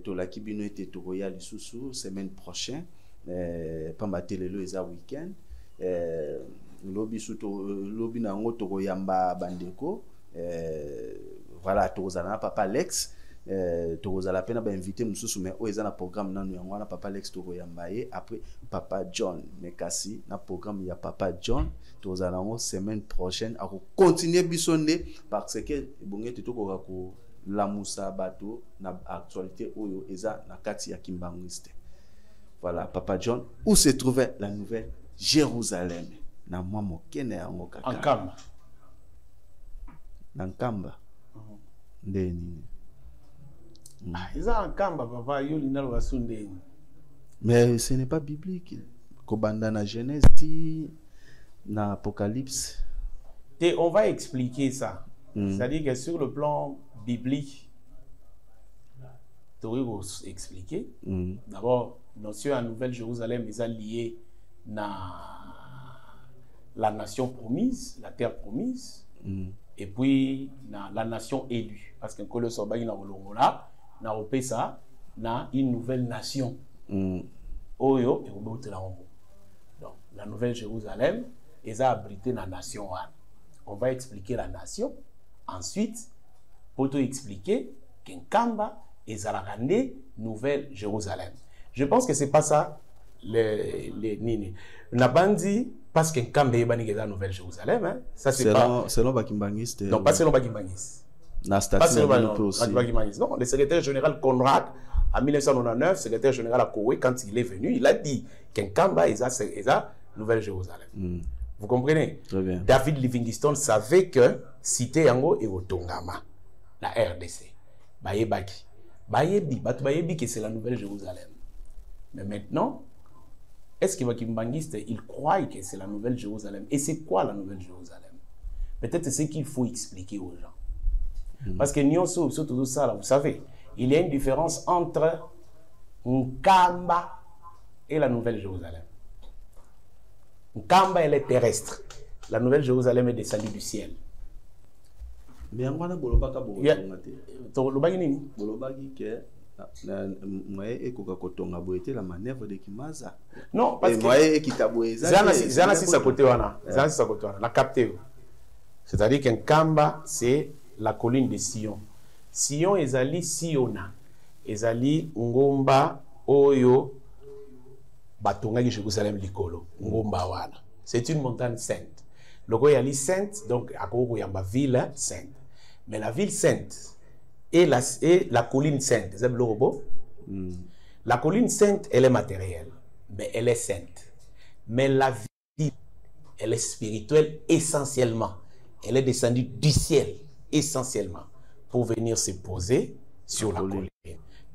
to la kibino était to royal lisusu semaine prochaine pamba lelo eza week-end lobi suto lobi na ngo to yamba bandeko voilà tozala na papa Alex tozala pena ba invité mususu mais oza na programme nanu yango na papa Alex to yamba ye après papa John mais kasi na programme ya papa John tozala ngo semaine prochaine à continuer bisonde parce que bongete to ko la musa bato na actualité oyo eza na kati ya kimbangiste. Voilà papa John où se trouvait la nouvelle Jérusalem na mwa mokene yango kaka Ankamba na Nkamba ndeni eza Ankamba papa yo linalo basundeni mais ce n'est pas biblique kobanda na Genèse na Apocalypse et on va expliquer ça c'est-à-dire que sur le plan biblique tu vas expliquer d'abord notion à Nouvelle Jérusalem est liée na la nation promise, la terre promise, et puis la nation élue. Parce que quand le Sorbani na Olongola, na Opesa, na une nouvelle nation. Oyo et Obote la Ongo. Donc la Nouvelle Jérusalem est abritée dans la nation. On va expliquer la nation. Ensuite, pour te expliquer qu'Nkamba est à la Nouvelle Jérusalem. Je pense que c'est pas ça. Les nini na bandi parce que Nkamba est la Nouvelle Jérusalem hein? Ça c'est pas selon Bakimbangiste non pas selon Bakimbangiste na statut non le secrétaire général Conrad en 1999 secrétaire général à Kowe quand il est venu il a dit que Nkamba est la Nouvelle Jérusalem Vous comprenez? Très bien. David Livingstone savait que cité yango et Otongama, la RDC. Bayebi que c'est la Nouvelle Jérusalem. Mais maintenant, est-ce que Bakimbangiste, il croit que c'est la Nouvelle Jérusalem? Et c'est quoi la Nouvelle Jérusalem? Peut-être c'est ce qu'il faut expliquer aux gens. Parce que Nyonso, surtout ça, là, vous savez, il y a une différence entre Nkamba et la Nouvelle Jérusalem. Nkamba, elle est terrestre. La Nouvelle Jérusalem est descendue du ciel. Mais en quoi bolobaka bolobaki nini? Bolobaki que moi et kokakotonga boete la manœuvre de Kimaza. Non, parce que moi et kitaboeza. Zana si sa côté wana. Zana si sa côté wana. La capté. C'est-à-dire qu'un Kamba, c'est la colline de Sion. Sion ezali Siona. Ezali ngomba oyo batonga ki Jérusalem likolo. Ngomba wana. C'est une montagne sainte. Logo yali sainte, donc à Koko yamba ville sainte. Mais la ville sainte et la colline sainte, c'est le robot. La colline sainte, elle est matérielle, mais elle est sainte. Mais la ville, elle est spirituelle essentiellement. Elle est descendue du ciel essentiellement pour venir se poser sur la colline.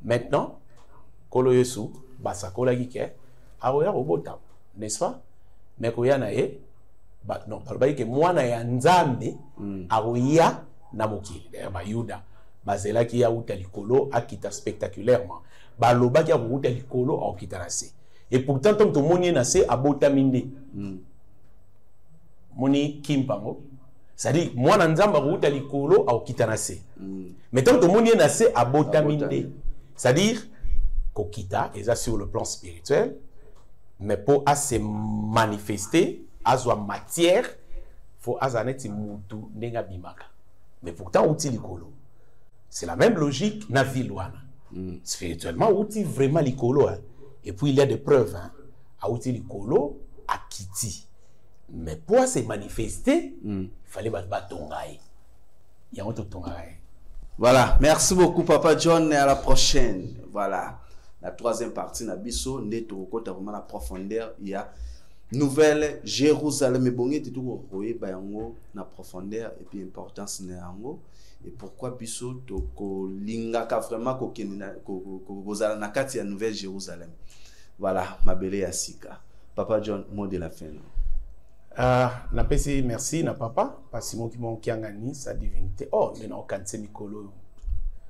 Maintenant, Kolo Yesu, Basa Kola Gike, Aoya Robotam, n'est-ce pas? Mais Koyana e, non, parce que moi na ya nzambe, Aoya Namokili, Bayuda. Bazela qui a outa likolo akita spectaculairement. Baloba qui a outa likolo a okita nase. Et pourtant tant que moni nase abota minde. Moni kimpango. C'est-à-dire moi nanzamba outa likolo a okita nase. Mais tant que moni nase abota minde. C'est-à-dire kokita eza sur le plan spirituel, mais pour à se manifester à soi matière, faut azaneti mutu nenga bimaka. Mais pourtant outi likolo. C'est la même logique na vilwana. Spirituellement, outi vraiment l'icolo. Hein. Et puis il y a des preuves. Hein. À outi l'icolo, à Kiti. Mais pour se manifester, il fallait battre tongaï. Il y a un tongaï. Voilà. Merci beaucoup, Papa John. Et à la prochaine. Voilà. La troisième partie, Nabiso, Neto, côté vraiment la profondeur. Il y a Nouvelle Jérusalem. Mais bon, il y a tout la profondeur et puis importance néango. Et pourquoi biso to lingaka vraiment ko kozala na kati ya Nouvelle Jérusalem. Voilà, ma belle Yasika. Papa John, mot de la fin. Na pesi merci na papa parce que qui mon kiangani sa divinité. Oh, mais non kanse mikolo.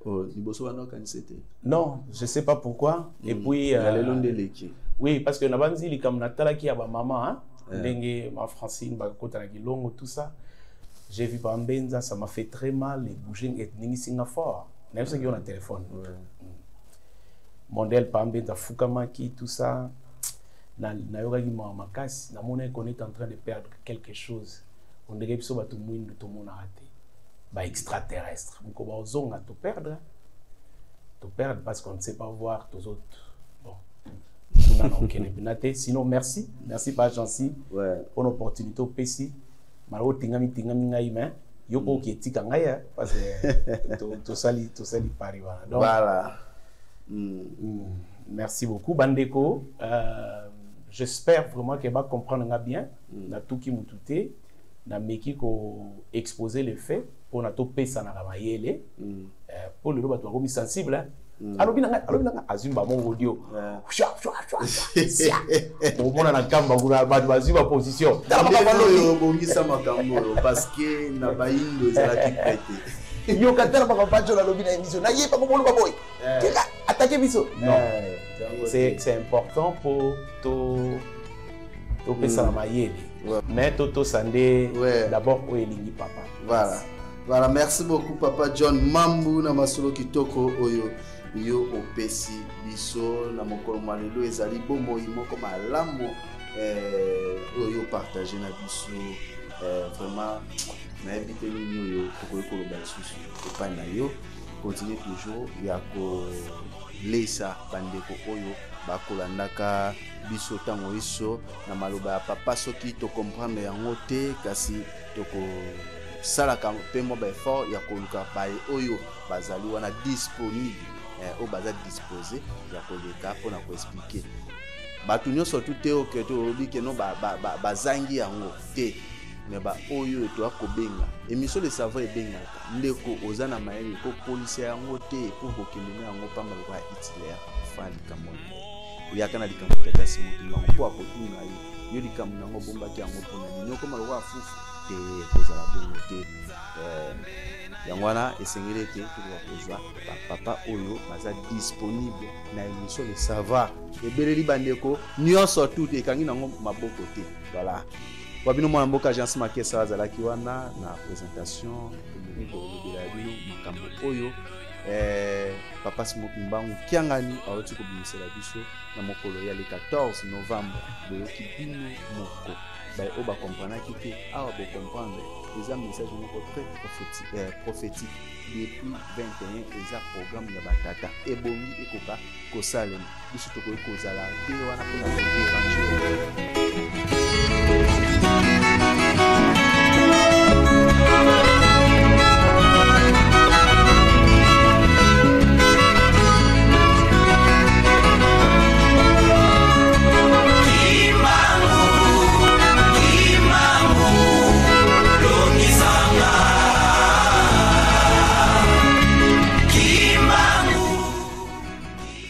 Oh, liboso wana kanse te. Non, je sais pas pourquoi. Et puis oui, parce que na banzi li kam natala ki ya ba maman hein. Ndenge ma Francine ba kota na kilongo tout ça. J'ai vu Bambenza, ça m'a fait très mal, les bougies ethniques Singapour. Même ceux qui ont un téléphone. Mondel Bambenza, Fukamaki, tout ça. Nayoragi Mamakasi, na monnaie qu'on est en train de perdre quelque chose. On dirait que tout le monde a raté. Bah extraterrestre. Donc on va zonga tout perdre. Tout perdre parce qu'on ne sait pas voir tous autres. Bon. Sinon merci. Merci pas Jancy. Pour l'opportunité au PC. Malo tingami ngai mais yoko qui etika ngai parce que tout sali pari voilà. Donc voilà. Merci beaucoup Bandeko. J'espère vraiment que va comprendre bien na tout qui mutute na meki ko exposer les faits pour na to pesa na ramayele pour le bato ko mi sensible. Alors bien azumba mon audio. Au moins na kamba kuna ba bazuma position. Parce que na baindo ezala kipete. Yo katala ba bacho la lobina émission. Na yepa ko bolu ba boy. Attaquer biso. Non. C'est important pour to pesa na mayele. Mais toto sandé d'abord o elingi papa. Voilà. Voilà, merci beaucoup Papa John Mambu na masolo kitoko oyo. Yo opesi biso na mokolo malelo ezali bomoi moko malamu oyo partager na biso vraiment na ebite nini oyo tokoki koloba lisusu epai na yo continue toujours ya kolesa bandeko oyo bakolandaka biso ntango iso na maloba ya papa soki tocomprendre yango te kasi tokosalaka mpe mwa baeffort ya koluka baye oyo bazali wana disponible au bazar disposé ya koleka pour na ko expliquer bato nyonso tu te oke to olobi ke no bazangi yango te me oyo to akobenga émission le savoir ebengaka ndeko oza na mayele ko policier yango te po kokende yango pamba kwa Hitler fa likambo oyaka na likambo tata simoto po akotunga yo likambo nango bombaki yango pona nyoko malwa fufu te kozala bongo te yango wana esengeli te kozwa papa oyo baza disponible na émission le savoir ebeleli bandeko nyonso tout ekangi nango maboko te voilà wabino mwana mboka agence makesa azalaki wana na présentation kolobela bino makambo oyo papa Smoky Mbangu kiangani awoti kobimisela biso na mokolo ya le 14 novembre boyoki bino moko o ba comprenaki te awa bo comprendre eza message moko très prophétique depuis 21 eza programme ya batata ebongi ekoka kosalema biso tokoki kozala te wana mpona koderange